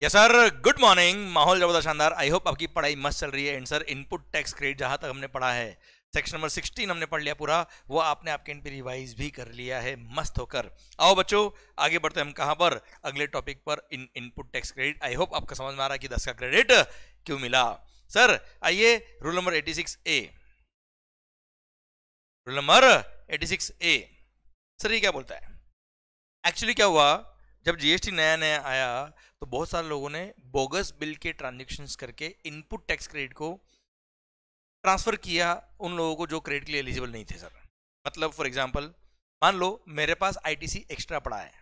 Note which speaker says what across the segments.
Speaker 1: Yes sir, good morning. माहौल जबरदस्त शानदार। आई होप आपकी पढ़ाई मस्त चल रही है। And sir, input tax credit जहां तक हमने पढ़ा है, सेक्शन नंबर 16 हमने पढ़ लिया पूरा। वो आपने आपके एंड पे रिवाइज भी कर लिया है मस्त होकर। आओ बच्चों, आगे बढ़ते हैं हम कहां पर, अगले टॉपिक पर, input tax credit. I hope आपको समझ में आ रहा है कि 10 का क्रेडिट क्यों मिला। सर आइए, rule number 86A। Rule number 86A sir ये क्या बोलता है? एक्चुअली क्या हुआ, जब जीएसटी नया नया आया तो बहुत सारे लोगों ने बोगस बिल के ट्रांजैक्शंस करके इनपुट टैक्स क्रेडिट को ट्रांसफर किया उन लोगों को जो क्रेडिट के लिए एलिजिबल नहीं थे सर। मतलब फॉर एग्जांपल, मान लो मेरे पास आईटीसी एक्स्ट्रा पड़ा है,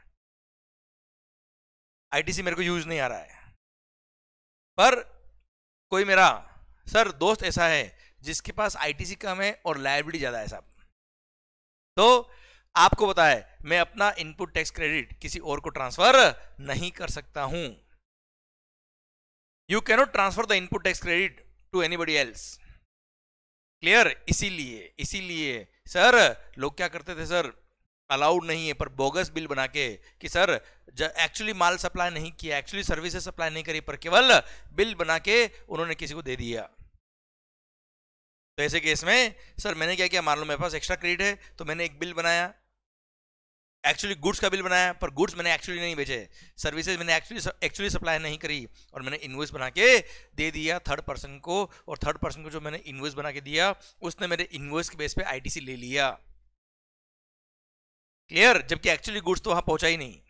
Speaker 1: आईटीसी मेरे को यूज नहीं आ रहा है, पर कोई मेरा सर दोस्त ऐसा है जिसके पास आईटीसी कम है और लायबिलिटी ज्यादा है साहब, तो आपको पता है मैं अपना इनपुट टैक्स क्रेडिट किसी और को ट्रांसफर नहीं कर सकता हूं। You cannot transfer the input tax credit to anybody else. Clear? इसीलिए सर लोग क्या करते थे सर, अलाउड नहीं है पर बोगस बिल बना के कि सर एक्चुअली माल सप्लाई नहीं किया, एक्चुअली सर्विसेज सप्लाई नहीं करी, पर केवल बिल बना के उन्होंने किसी को दे दिया। तो ऐसे केस में सर मैंने क्या किया, मान लो मेरे पास एक्स्ट्रा क्रेडिट है तो मैंने एक बिल बनाया, एक्चुअली गुड्स का बिल बनाया, पर गुड्स मैंने एक्चुअली नहीं बेचे, सर्विसेज मैंने एक्चुअली सप्लाई नहीं करी, और मैंने इनवॉइस बना के दे दिया थर्ड पर्सन को, और थर्ड पर्सन को जो मैंने इनवॉइस बना के दिया उसने मेरे इनवॉइस के बेस पे आईटीसी ले लिया। क्लियर? जबकि एक्चुअली गुड्स तो वहां पहुंचा ही नहीं।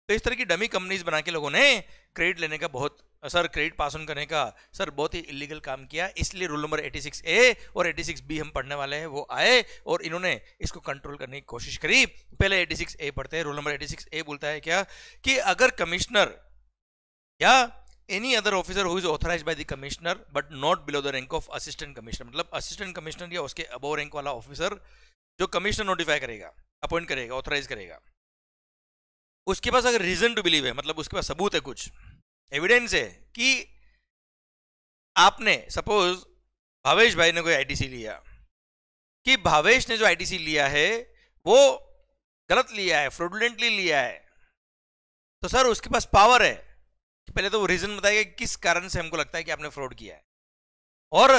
Speaker 1: तो इस तरह की डमी कंपनीज बना के लोगों ने क्रेडिट लेने का सर क्रेडिट पास ऑन करने का सर बहुत ही इलीगल काम किया। इसलिए रूल नंबर 86A और 86B हम पढ़ने वाले हैं, वो आए और इन्होंने इसको कंट्रोल करने की कोशिश करी। पहले 86A पढ़ते हैं। रूल नंबर 86A बोलता है क्या कि अगर कमिश्नर या any other officer who is authorised by the commissioner but not below the rank of assistant commissioner, मतलब असिस्टेंट कमिश्नर या उसके अबव रैंक वाला ऑफिसर जो कमिश्नर नोटिफाई करेगा, अपॉइंट करेगा, ऑथराइज करेगा, उसके पास अगर रीजन टू बिलीव है, मतलब उसके पास सबूत है, कुछ एविडेंस है कि आपने सपोज भावेश भाई ने कोई आईटीसी लिया, कि भावेश ने जो आईटीसी लिया है वो गलत लिया है, फ्रॉडुलेंटली लिया है, तो सर उसके पास पावर है कि पहले तो वो रीजन बताएगा कि किस कारण से हमको लगता है कि आपने फ्रॉड किया है, और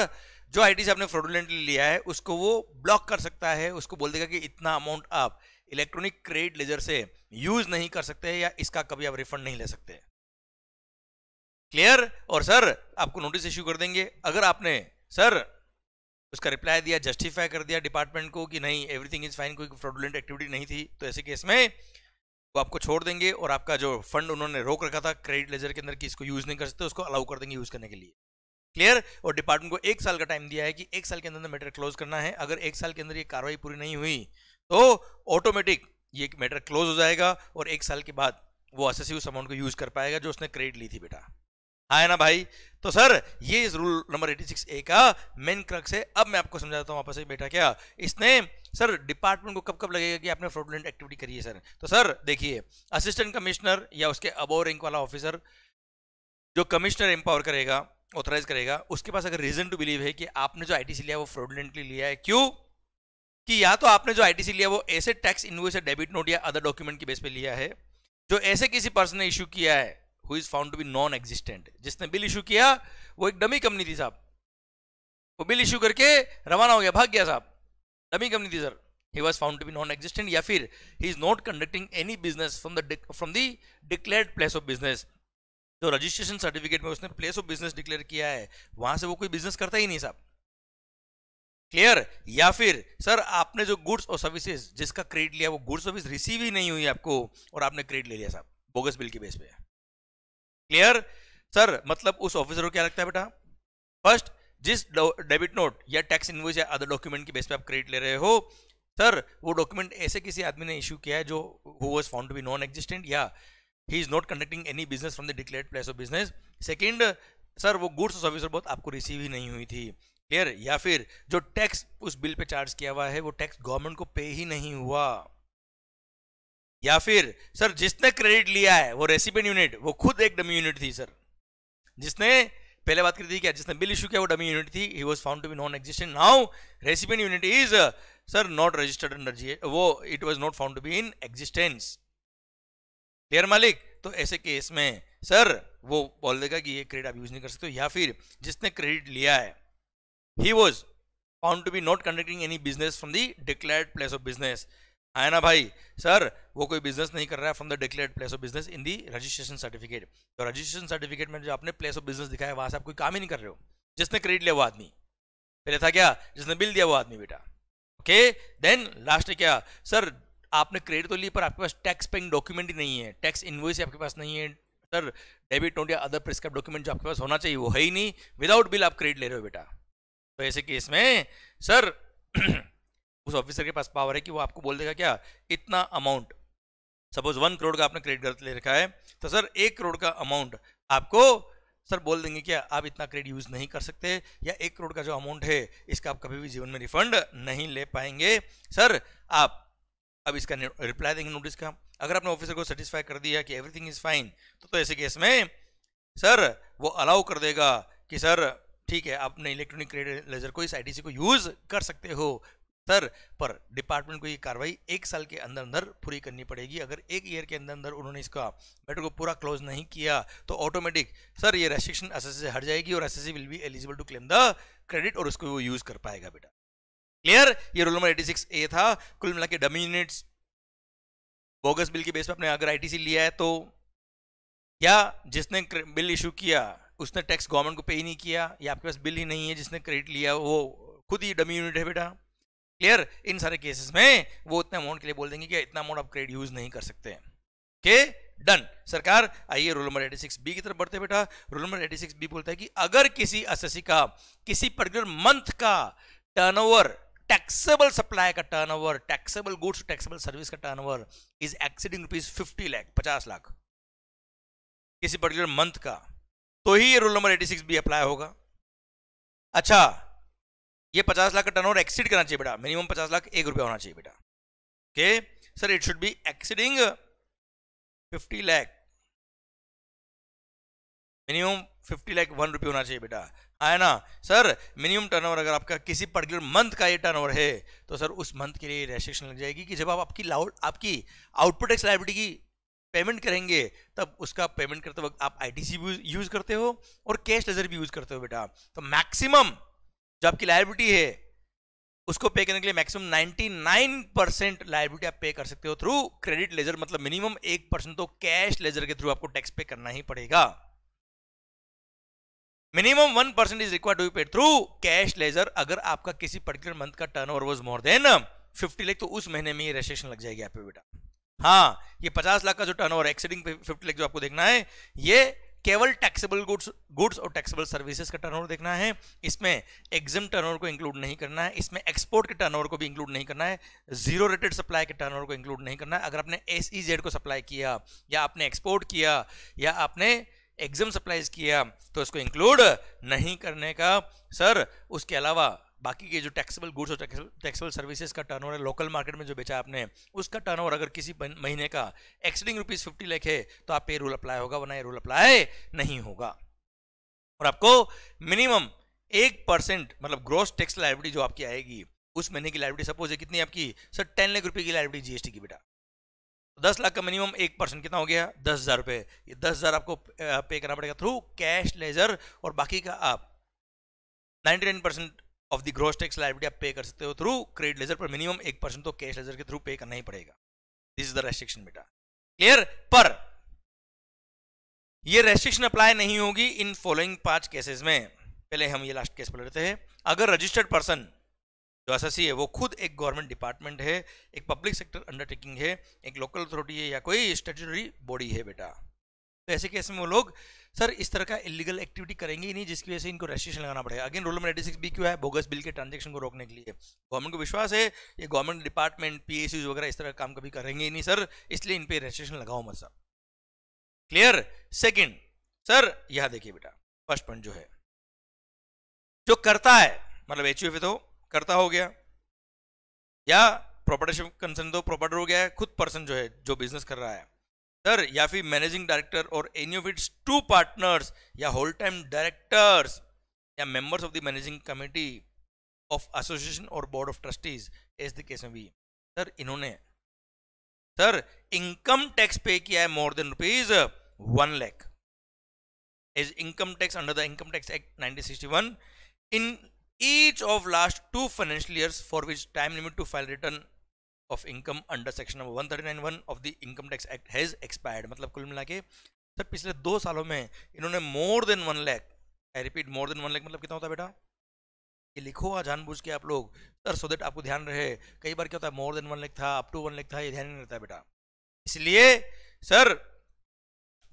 Speaker 1: जो आईटीसी आपने फ्रॉडुलेंटली लिया है उसको वो ब्लॉक कर सकता है, उसको बोल देगा कि इतना अमाउंट आप इलेक्ट्रॉनिक क्रेडिट लेजर से यूज नहीं कर सकते या इसका कभी आप रिफंड नहीं ले सकते। क्लियर? और सर आपको नोटिस इश्यू कर देंगे अगर आपने सर उसका रिप्लाई दिया, जस्टिफाई कर दिया डिपार्टमेंट को कि नहीं एवरीथिंग इज फाइन, कोई फ्रॉडुलेंट एक्टिविटी नहीं थी, तो ऐसे केस में वो आपको छोड़ देंगे और आपका जो फंड उन्होंने रोक रखा था क्रेडिट लेजर के अंदर कि इसको यूज नहीं कर सकते, उसको अलाउ कर देंगे यूज करने के लिए। क्लियर? और डिपार्टमेंट को 1 साल का टाइम दिया है कि 1 साल के अंदर मैटर क्लोज करना है। अगर 1 साल के अंदर ये कार्रवाई पूरी नहीं हुई तो ऑटोमेटिक ये मैटर क्लोज हो जाएगा और 1 साल के बाद वो असेसिव उस अमाउंट को यूज कर पाएगा जो उसने क्रेडिट ली थी। बेटा हाँ है ना भाई? तो सर ये इस रूल नंबर 86A का मेन क्रक्स है। अब मैं आपको समझाता हूँ वापस से। बेटा क्या इसने सर डिपार्टमेंट को कब कब लगेगा कि आपने फ्रॉडुलेंट एक्टिविटी करी है सर? तो सर देखिए, असिस्टेंट कमिश्नर या उसके अबव रैंक वाला ऑफिसर जो कमिश्नर एम्पावर करेगा, ऑथराइज करेगा, उसके पास अगर रीजन टू बिलीव है कि आपने जो आईटीसी लिया वो फ्रॉडुलेंटली लिया है, क्यों कि या तो आपने जो आईटीसी लिया वो ऐसे टैक्स इनवॉइस या डेबिट नोट या अदर डॉक्यूमेंट के बेस पे लिया है जो ऐसे किसी पर्सन ने इशू किया है who is found to be non existent। जिसने बिल इशू किया वो एक डमी कंपनी थी साहब, वो बिल इशू करके रवाना हो गया, भाग गया साहब, डमी कंपनी थी sir. he was found to be non existent या फिर he is not conducting any business from the declared place of business। जो रजिस्ट्रेशन सर्टिफिकेट में उसने प्लेस ऑफ बिजनेस डिक्लेयर किया है वहां से वो कोई बिजनेस करता ही नहीं साहब। क्लियर? या फिर सर आपने जो गुड्स और सर्विसेज जिसका क्रेडिट लिया वो गुड्स सर्विस रिसीव ही नहीं हुई आपको और आपने क्रेडिट ले लिया साहब बोगस बिल के बेस पे। क्लियर? सर मतलब उस ऑफिसर को क्या लगता है बेटा, फर्स्ट जिस डेबिट नोट या टैक्स इनवॉइस या अदर डॉक्यूमेंट के बेस पे आप क्रेडिट ले रहे हो सर वो डॉक्यूमेंट ऐसे किसी आदमी ने इशू किया है जो who was found to be non existent या he is not conducting any business from the declared place of business. Second sir वो गुड्स और सर्विस बहुत आपको रिसीव ही नहीं हुई थी। क्लियर? या फिर जो टैक्स उस बिल पे चार्ज किया हुआ है वो टैक्स गवर्नमेंट को पे ही नहीं हुआ। या फिर सर जिसने क्रेडिट लिया है वो रेसिपिएंट यूनिट वो खुद एक डमी यूनिट थी सर, जिसने पहले बात करी थी क्या, जिसने बिल इशू किया वो डमी यूनिट थी, he was found to be non existent. Now recipient unit is sir not registered under GA, वो it was not found to be in existence. Clear मालिक? तो ऐसे केस में सर वो बोल देगा कि ये क्रेडिट आप यूज नहीं कर सकते, या फिर जिसने क्रेडिट लिया है he was found to be not conducting any business from the declared place of business, है ना भाई, सर वो कोई बिजनेस नहीं कर रहा है from the declared place of business in the registration certificate. तो रजिस्ट्रेशन सर्टिफिकेट में जो आपने प्लेस ऑफ बिजनेस दिखाया वहां से आप कोई काम ही नहीं कर रहे हो। जिसने क्रेडिट लिया वो आदमी, पहले था क्या, जिसने बिल दिया वो आदमी बेटा। ओके, देन लास्ट क्या, सर आपने क्रेडिट तो ली पर आपके पास टैक्स पेइंग डॉक्यूमेंट ही नहीं है, टैक्स इनवॉइस आपके पास नहीं है, सर डेबिट नोट या अदर प्रिस्क्राइब डॉक्यूमेंट जो आपके पास होना चाहिए वो है ही नहीं, विदाउट बिल आप क्रेडिट ले रहे हो बेटा। तो ऐसे केस में सर उस ऑफिसर के पास पावर है कि वो आपको बोल देगा क्या, इतना अमाउंट, सपोज 1 करोड़ का आपने क्रेडिट गलत ले रखा है, तो सर 1 करोड़ का अमाउंट आपको सर बोल देंगे क्या आप इतना क्रेडिट यूज नहीं कर सकते, या 1 करोड़ का जो अमाउंट है इसका आप कभी भी जीवन में रिफंड नहीं ले पाएंगे। सर आप अब इसका रिप्लाई देंगे नोटिस का। अगर आपने ऑफिसर को सेटिस्फाई कर दिया कि एवरीथिंग इज फाइन, तो ऐसे केस में सर वो अलाउ कर देगा कि सर ठीक है आपने इलेक्ट्रॉनिक क्रेडिट लेजर को इस आईटीसी को यूज कर सकते हो सर, पर डिपार्टमेंट को ये कार्रवाई 1 साल के अंदर अंदर पूरी करनी पड़ेगी। अगर 1 ईयर के अंदर अंदर उन्होंने इसका मैटर को पूरा क्लोज नहीं किया तो ऑटोमेटिक सर ये रेस्ट्रिक्शन एसएससी से हट जाएगी और SSC will be eligible to claim the credit और उसको वो यूज कर पाएगा बेटा। क्लियर, ये रूल नंबर 86A था। कुल मिला के डमी यूनिट्स बोगस बिल के बेस पर आपने अगर आईटीसी लिया है तो, या जिसने बिल इशू किया उसने टैक्स गवर्नमेंट को पे ही नहीं किया, या आपके पास बिल ही नहीं है, जिसने क्रेडिट लिया वो खुद ही डमी यूनिट है बेटा। क्लियर, इन सारे केसेस में वो उतने अमाउंट के लिए बोल देंगे कि इतना अमाउंट आप क्रेडिट यूज नहीं कर सकते। Okay done. सरकार आइए रूल नंबर 86B की तरफ बढ़ते बेटा। रूल नंबर 86B बोलता है कि अगर किसी एसएससी का किसी पर्टिकुलर मंथ का टर्नओवर, टैक्सेबल सप्लाई का turnover, taxable goods taxable service का turnover is exceeding ₹50 lakh, 50 lakh किसी पर्टिकुलर मंथ का, तो ही ये रूल नंबर 86B अप्लाई होगा। अच्छा, ये 50 लाख का टर्नओवर एक्सीड करना चाहिए बेटा, मिनिमम 50 लाख ₹1 होना चाहिए बेटा। Okay sir, it should be exceeding 50 lakh, minimum 50 lakh ₹1 होना चाहिए बेटा, है ना सर। मिनिमम टर्नओवर अगर आपका किसी पर्टिकुलर मंथ का ये टर्नओवर है तो सर उस मंथ के लिए रेस्ट्रिक्शन लग जाएगी कि जब आप आपकी आउटपुट टैक्स लायबिलिटी की पेमेंट करेंगे तब उसका पेमेंट करते वक्त आप आईटीसी भी यूज करते हो और कैश लेजर भी यूज करते हो बेटा। तो मैक्सिमम जो आपकी लायबिलिटी है उसको पे करने के लिए मैक्सिमम 99% लायबिलिटी आप पे कर सकते हो थ्रू क्रेडिट लेजर, मतलब मिनिमम 1% तो कैश लेजर के थ्रू आपको टैक्स पे करना ही पड़ेगा। Minimum 1% is required to be paid through cash ledger. अगर आपका किसी पर्टिकुलर मंथ का turnover was more than 50 lakh तो उस महीने में ये रेस्ट्रिक्शन लग जाएगी आप पे बेटा। हाँ, ये 50 लाख का जो टर्नओवर एक्सीडिंग 50 लाख जो आपको देखना है, ये केवल टैक्सेबल गुड्स और टैक्सेबल सर्विसेज का टर्नओवर देखना है। इसमें एग्जम टर्नओवर को इंक्लूड नहीं करना है, इसमें एक्सपोर्ट के टर्नओवर को भी इंक्लूड नहीं करना है, जीरो रेटेड सप्लाई के टर्नओवर को इंक्लूड नहीं करना है। अगर आपने SEZ को सप्लाई किया या आपने एक्सपोर्ट किया या आपने एग्जम सप्लाईज किया तो इसको इंक्लूड नहीं करने का सर। उसके अलावा बाकी के जो टैक्सेबल गुड्स और टैक्सेबल सर्विसेज का टर्नओवर है, लोकल मार्केट में जो बेचा आपने उसका टर्नओवर अगर किसी महीने का एक्सीडिंग ₹50 लाख है तो आप पे रूल अप्लाई होगा, वरना ये रूल अप्लाई नहीं होगा। और आपको मिनिमम 1% मतलब ग्रॉस टैक्स लायबिलिटी जो आपकी आएगी उस महीने की लायबिलिटी सपोज है कितनी आपकी सर, 10 लाख रुपए की लायबिलिटी जीएसटी की बेटा। 10 लाख का मिनिमम 1% कितना हो गया, 10,000 रुपए। ये 10,000 आपको पे करना पड़ेगा थ्रू कैश लेजर, और बाकी का आप 99% of the gross tax liability आप पे कर सकते हो थ्रू क्रेडिट लेजर, पर मिनिमम 1% तो कैश लेजर के थ्रू पे करना ही पड़ेगा। दिस इज द रेस्ट्रिक्शन बेटा। क्लियर, पर ये रेस्ट्रिक्शन अप्लाई नहीं होगी इन फॉलोइंग 5 केसेस में। पहले हम ये लास्ट केस पढ़ लेते हैं। अगर रजिस्टर्ड पर्सन जो एसएससी है वो खुद एक गवर्नमेंट डिपार्टमेंट है, एक पब्लिक सेक्टर अंडरटेकिंग है, एक लोकल अथॉरिटी है या कोई स्टैट्यूटरी बॉडी है बेटा, तो ऐसे केस में वो लोग सर इस तरह का इलीगल एक्टिविटी करेंगे ही नहीं जिसकी वजह से इनको रेस्ट्रिक्शन लगाना पड़ेगा। अगेन रूल नंबर 86B क्यों है, बोगस बिल के ट्रांजैक्शन को रोकने के लिए। गवर्नमेंट को विश्वास है ये गवर्नमेंट डिपार्टमेंट PSUs वगैरह इस तरह का काम कभी करेंगे ही नहीं सर, इसलिए इन पे रेस्ट्रिक्शन लगाओ मत सर। क्लियर। सेकंड सर यहां देखिए बेटा, फर्स्ट पॉइंट जो है, जो करता है मतलब HUF तो करता हो गया, या प्रोपर्टी कंसर्न तो प्रॉपर्टर हो गया है, खुद पर्सन जो है जो बिजनेस कर रहा है सर, या फिर मैनेजिंग डायरेक्टर और एनी ऑफ इट्स 2 पार्टनर्स या होल टाइम डायरेक्टर्स या members of the managing committee of association और board of trustees as the case में भी। सर इन्होंने सर इनकम टैक्स पे किया है more than ₹1 lakh is income tax under the Income Tax Act 1961 in each of last 2 financial years for which time limit to file return of income under section number 139(1) of the Income Tax Act has expired। मतलब कुल मिला के sir पिछले 2 सालों में इन्होंने more than 1 lakh, I repeat more than 1 lakh मतलब कितना होता है बेटा, ये लिखो जानबूझ के आप लोग सर, सो दैट आपको ध्यान रहे। कई बार क्या होता है मोर देन 1 लाख था, अप टू 1 लाख था, ये ध्यान नहीं रहता है बेटा। इसलिए सर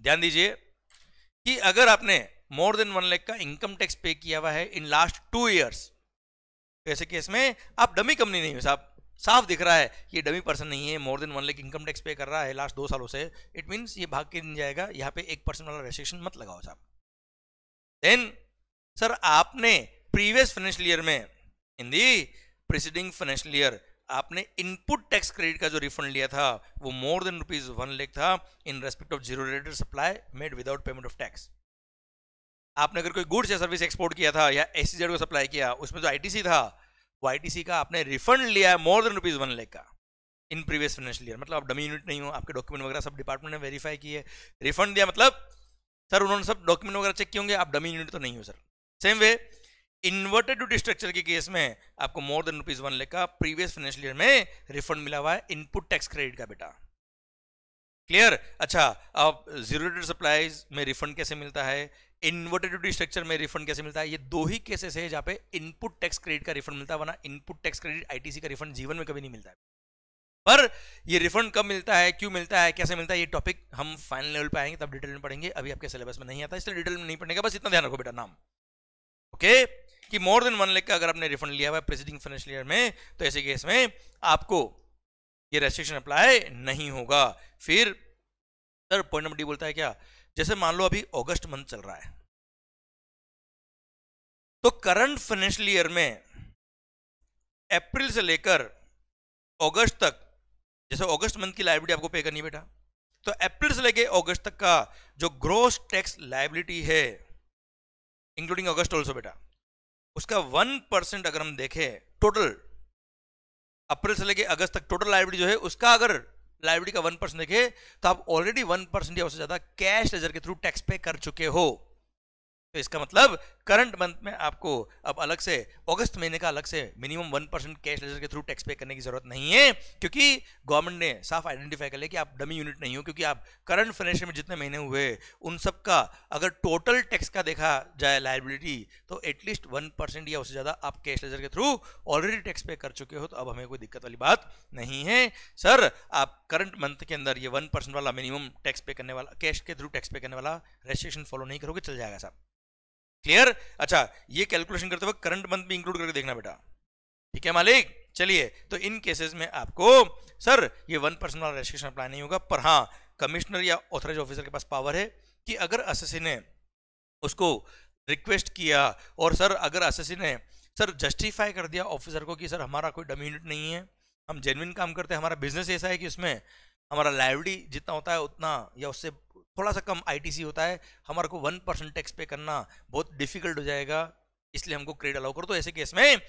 Speaker 1: ध्यान दीजिए कि अगर आपने मोर देन 1 लाख का इनकम टैक्स पे किया हुआ है इन लास्ट 2 ईयर्स, तो ऐसे केस में आप डमी कंपनी नहीं हो साहब, साफ दिख रहा है ये डमी पर्सन नहीं है, more than 1 lakh income tax पे कर रहा है लास्ट 2 सालों से, इट मींस ये भाग के नहीं जाएगा, यहाँ पे 1% वाला रेस्ट्रिक्शन मत लगाओ साहब। देन सर आपने प्रीवियस फाइनेंशियल ईयर में, इन दी प्रीसीडिंग फाइनेंशियल ईयर, आपने इनपुट टैक्स क्रेडिट का जो रिफंड लिया था वो मोर देन ₹1 लाख था इन respect of zero rated supply made without payment of tax. आपने अगर कोई गुड्स या सर्विस एक्सपोर्ट किया था या SEZ को सप्लाई किया, उसमें जो ITC था वो ITC का आपने रिफंड लिया है मोर देन ₹1 लाख का इन प्रीवियस फाइनेंशियल ईयर। मतलब आप डमी यूनिट नहीं हो, आपके डॉक्यूमेंट वगैरह सब डिपार्टमेंट ने वेरीफाई किए, रिफंड दिया, मतलब सर उन्होंने सब डॉक्यूमेंट वगैरह चेक किए होंगे, आप डमी यूनिट तो नहीं हो सर। सेम वे इन्वर्टेड ड्यूटी स्ट्रक्चर के केस में आपको मोर देन ₹1 लाख का प्रीवियस फाइनेंशियल ईयर में रिफंड मिला हुआ है इनपुट टैक्स क्रेडिट का बेटा। क्लियर? अच्छा, अब जीरो रेटेड सप्लाईज में रिफंड कैसे मिलता है, इन्वर्टेड ड्यूटी स्ट्रक्चर में रिफंड कैसे मिलता है, ये 2 ही केसेस है जहां पे इनपुट टैक्स क्रेडिट का रिफंड मिलता है, वरना इनपुट टैक्स क्रेडिट ITC का रिफंड जीवन में कभी नहीं मिलता है। पर ये रिफंड कब मिलता है, क्यों मिलता है, कैसे मिलता है, ये टॉपिक हम फाइनल लेवल पे आएंगे तब डिटेल में पढ़ेंगे, अभी आपके सिलेबस में नहीं आता इसलिए डिटेल में नहीं पढ़ने का, बस इतना ध्यान रखो बेटा नाम, ओके, कि मोर देन 1 लाख का अगर आपने रिफंड लिया हुआ है प्रीसीडिंग फाइनेंशियल ईयर में, तो ऐसे केस में आपको ये रेस्ट्रिक्शन अप्लाई नहीं होगा। फिर सर पॉइंट नंबर डी बोलता है क्या, जैसे मान लो अभी अगस्त मंथ चल रहा है, तो करंट फाइनेंशियल ईयर में अप्रैल से लेकर अगस्त तक, जैसे अगस्त मंथ की लायबिलिटी आपको पे करनी है बेटा, तो अप्रैल से लेकर अगस्त तक का जो ग्रॉस टैक्स लायबिलिटी है इंक्लूडिंग अगस्त ऑल्सो बेटा, उसका 1% अगर हम देखें टोटल, अप्रैल से लेकर अगस्त तक टोटल लायबिलिटी जो है उसका अगर लायबिलिटी का 1% देखें तो आप ऑलरेडी 1% या उससे ज्यादा कैश लेजर के थ्रू टैक्स पे कर चुके हो। तो इसका मतलब करंट मंथ में आपको अब अलग से अगस्त महीने का अलग से मिनिमम 1% कैश लेजर के थ्रू टैक्स पे करने की जरूरत नहीं है, क्योंकि गवर्नमेंट ने साफ आइडेंटिफाई कर लिया कि आप डमी यूनिट नहीं हो, क्योंकि आप करंट फाइनेंशियल में जितने महीने हुए उन सब का अगर टोटल टैक्स का देखा जाए लायबिलिटी तो एटलीस्ट 1% या उससे ज्यादा आप कैश लेजर के थ्रू ऑलरेडी टैक्स पे कर चुके हो, तो अब हमें कोई दिक्कत वाली बात नहीं है। सर आप करंट मंथ के अंदर ये 1% वाला मिनिमम टैक्स पे करने वाला, कैश के थ्रू टैक्स पे करने वाला रेस्ट्रिक्शन फॉलो नहीं करोगे चल जाएगा साहब। क्लियर? अच्छा, ये कैलकुलेशन करते वक्त करंट मंथ भी इंक्लूड करके देखना बेटा, ठीक है मालिक। चलिए, तो इन केसेस में आपको सर ये 1% वाला रेस्ट्रिक्शन अप्लाई नहीं होगा, पर हाँ कमिश्नर या ऑथराइज ऑफिसर के पास पावर है कि अगर एसएससी ने उसको रिक्वेस्ट किया और सर अगर एसएससी ने सर जस्टिफाई कर दिया ऑफिसर को कि सर हमारा कोई डमी यूनिट नहीं है, हम जेन्युइन काम करते हैं, हमारा बिजनेस ऐसा है कि उसमें हमारा लायबिलिटी जितना होता है उतना या उससे थोड़ा सा कम ITC होता है, हमारे को 1% टैक्स पे करना बहुत डिफिकल्ट हो जाएगा, इसलिए हमको क्रेडिट अलाउ करो, तो ऐसे केस में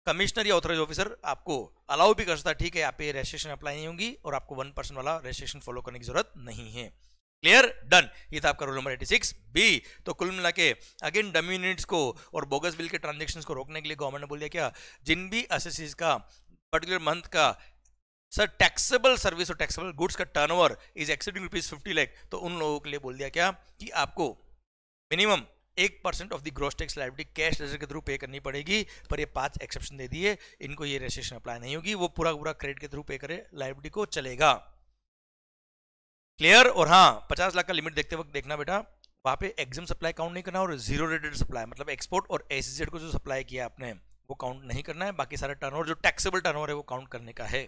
Speaker 1: कमिश्नर या ऑथराइज ऑफिसर आपको अलाउ भी कर सकता है, ठीक है आप ये रेस्ट्रिक्शन अप्लाई नहीं होगी और आपको 1% वाला रेस्ट्रिक्शन फॉलो करने की जरूरत नहीं है। क्लियर? डन। ये था आपका रूल नंबर 86B। तो कुल मिला के अगेन डमी यूनिट्स को और बोगस बिल के ट्रांजेक्शंस को रोकने के लिए गवर्नमेंट ने बोल दिया क्या, जिन भी एसएससीज का पर्टिकुलर मंथ का सर टैक्सेबल सर्विस और टैक्सेबल गुड्स का टर्नओवर इज एक्सीडिंग ₹50 लाख, तो उन लोगों के लिए बोल दिया क्या कि आपको minimum 1% of the gross tax liability cash ledger के थ्रू पे करनी पड़ेगी, पर ये 5 एक्सेप्शन दे दिए, इनको ये रेस्ट्रिक्शन अप्लाई नहीं होगी, वो पूरा पूरा क्रेडिट के थ्रू पे करे लायबिलिटी को चलेगा। क्लियर? और हाँ 50 लाख का लिमिट देखते वक्त देखना बेटा, वहां पे एग्जाम सप्लाई काउंट नहीं करना और जीरो रेटेड सप्लाई मतलब एक्सपोर्ट और SEZ को जो सप्लाई किया आपने वो काउंट नहीं करना है, बाकी सारा टर्नओवर जो टैक्सेबल टर्नओवर है वो काउंट करने का है,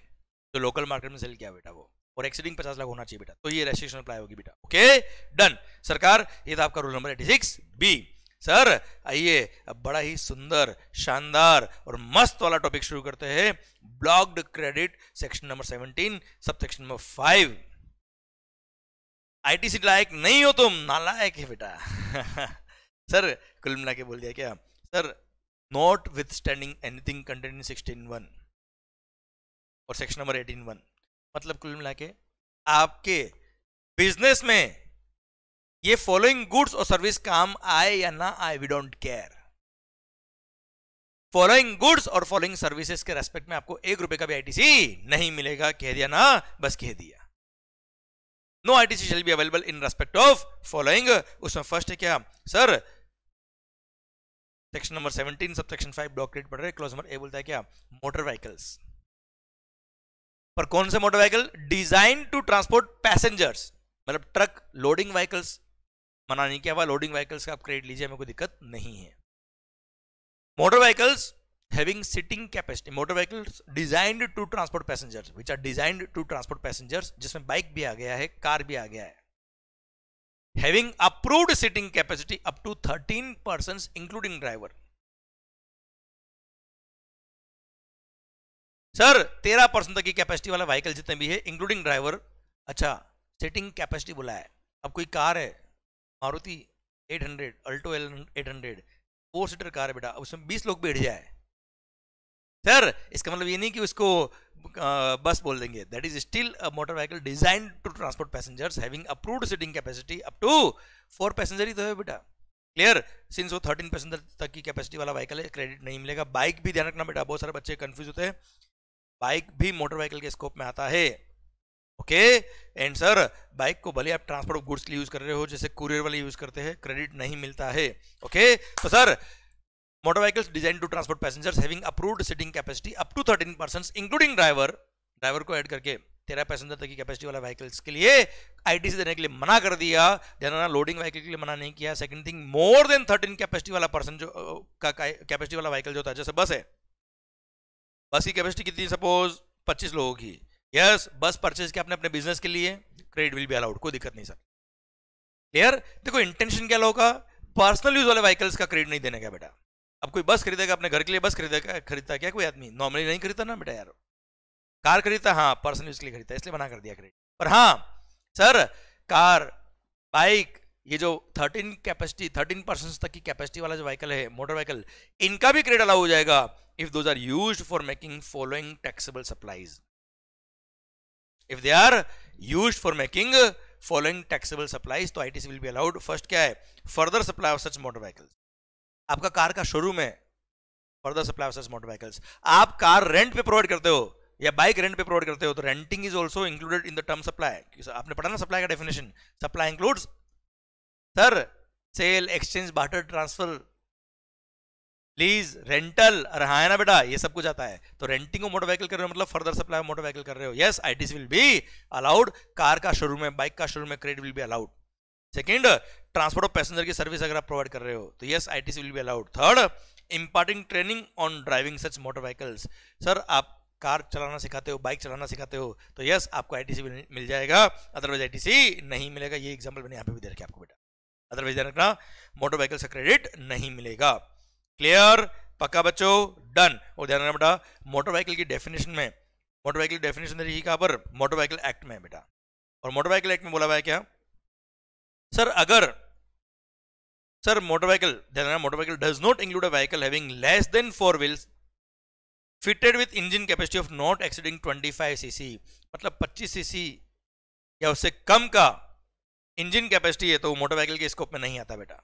Speaker 1: जो लोकल मार्केट में सेल किया बेटा वो, और एक्सीडिंग 50 लाख होना चाहिए बेटा, तो ये रेस्ट्रिक्शन अप्लाई होगी बेटा। ओके डन सरकार, ये था आपका रूल नंबर 86B। सर आइए अब बड़ा ही सुंदर शानदार और मस्त वाला टॉपिक शुरू करते हैं, blocked credit section number 17 sub section number 5। ITC लायक नहीं हो तुम, नालायक है बेटा। सर कुल मिला के बोल दिया क्या, sir not with standing anything content in 16(1) और सेक्शन नंबर 18(1), मतलब कुल मिला के आपके बिजनेस में ये फॉलोइंग गुड्स और सर्विस काम आए या ना आए, we don't care. Following goods और फॉलोइंग सर्विसेज के रेस्पेक्ट में आपको ₹1 का भी आईटीसी नहीं मिलेगा। कह दिया ना, बस कह दिया। No ITC shall be available in respect of following. उसमें फर्स्ट है क्या sir, section number 17 sub section 5 block rate पढ़ रहे, क्लॉज नंबर ए बोलता है क्या, मोटर व्हीकल्स। पर कौन से motor vehicle? Design to transport passengers, मतलब ट्रक, लोडिंग व्हीकल्स मना नहीं किया हुआ, लोडिंग व्हीकल्स का आप क्रेडिट लीजिए, हमें कोई दिक्कत नहीं है। Motor vehicles having seating capacity, motor vehicles designed to transport passengers, which are designed to transport passengers, जिसमें बाइक भी आ गया है, कार भी आ गया है। Having approved seating capacity up to 13 persons including driver. Sir 13% तक की कैपेसिटी वाला व्हीकल जितने भी है इंक्लूडिंग ड्राइवर। अच्छा, सीटिंग कैपेसिटी बोला है। अब कोई कार है मारुति 800, अल्टो 800, 4 सीटर कार है बेटा, उसमें 20 लोग बैठ जाए सर, इसका मतलब ये नहीं कि उसको बस बोल देंगे। That is still a motor vehicle designed to transport passengers having approved seating capacity up to 4 passenger ही तो है बेटा। क्लियर? सिंस वो 13 पैसेंजर तक की कैपेसिटी वाला व्हीकल है, क्रेडिट नहीं मिलेगा। बाइक भी ध्यान रखना बेटा, बहुत सारे बच्चे कंफ्यूज होते हैं, बाइक भी मोटर व्हीकल के स्कोप में आता है। ओके एंड सर, बाइक को भले आप ट्रांसपोर्ट ऑफ गुड्स के लिए यूज कर रहे हो, जैसे कुरियर वाले यूज करते हैं, क्रेडिट नहीं मिलता है। ओके तो sir, motor vehicles design to transport passengers having approved seating capacity up to 13 persons including driver, driver को ऐड करके 13 पैसेंजर तक की कैपेसिटी वाला व्हीकल्स के लिए आईटीसी देने के लिए मना कर दिया। ध्यान रखना, लोडिंग व्हीकल के लिए मना नहीं किया। Second thing, more than 13 capacity वाला पर्सन जो का कैपेसिटी वाला व्हीकल जो होता है, जैसे बस है, बस की कैपेसिटी कितनी, सपोज 25 लोगों की, यस, बस परचेज किया आपने अपने बिजनेस के लिए, क्रेडिट विल बी अलाउड, कोई दिक्कत नहीं सर। क्लियर? देखो इंटेंशन क्या लोगों का, पर्सनल यूज वाले व्हीकल्स का क्रेडिट नहीं देने का बेटा। अब कोई बस खरीदेगा अपने घर के लिए, बस खरीदता क्या कोई आदमी? नॉर्मली नहीं खरीदता ना बेटा यार। कार खरीदता, हाँ पर्सनल यूज के लिए खरीदता, इसलिए मना कर दिया क्रेडिट। पर हाँ सर, कार, बाइक, ये जो 13 पर्सन तक की कैपेसिटी वाला जो व्हीकल है, मोटर व्हीकल, इनका भी क्रेडिट अलाउ हो जाएगा if those are used for making following taxable supplies. If they are used for making following taxable supplies, तो ITC will be allowed. First क्या है? Further supply of such motor vehicles. आपका car का showroom है, further supply of such motor vehicles. आप car rent पे provide करते हो या बाइक रेंट पे प्रोवाइड करते हो, तो renting is also included in the term supply. आपने पढ़ा ना सप्लाई का definition, supply includes sir sale, exchange, barter, transfer, lease, rental, अरे हाँ है ना बेटा, ये सब कुछ आता है। तो रेंटिंग मोटर व्हीकल कर रहे हो मतलब फर्दर सप्लाई मोटर व्हीकल कर रहे हो, yes ITC will be allowed. Car का शोरूम है, बाइक का शोरूम है, credit will be allowed. Second, transport of passenger की सर्विस अगर आप प्रोवाइड कर रहे हो तो yes ITC will be allowed. Third, imparting training on driving such motor vehicles, sir आप कार चलाना सिखाते हो, बाइक चलाना सिखाते हो, तो यस आपको आईटीसी मिल जाएगा, अदरवाइज आईटीसी नहीं मिलेगा। ये एग्जांपल मैंने यहाँ पे भी दे रखा है आपको बेटा, अदरवाइज ध्यान रखना मोटर व्हीकल से क्रेडिट नहीं मिलेगा। क्लियर? पक्का बच्चों? डन। और ध्यान रखना बेटा, मोटर व्हीकल की डेफिनेशन में, मोटर व्हीकल डेफिनेशन दे रही है कहां पर? मोटर व्हीकल एक्ट में बेटा। और मोटर व्हीकल एक्ट में बोला हुआ है क्या सर? अगर सर मोटर व्हीकल, ध्यान रखना, motor vehicle does not include a vehicle having less than 4 wheels fitted with engine capacity of not exceeding 25 CC, मतलब 25 सीसी या उससे कम का इंजन कैपेसिटी है तो वो मोटर व्हीकल के स्कोप में नहीं आता बेटा।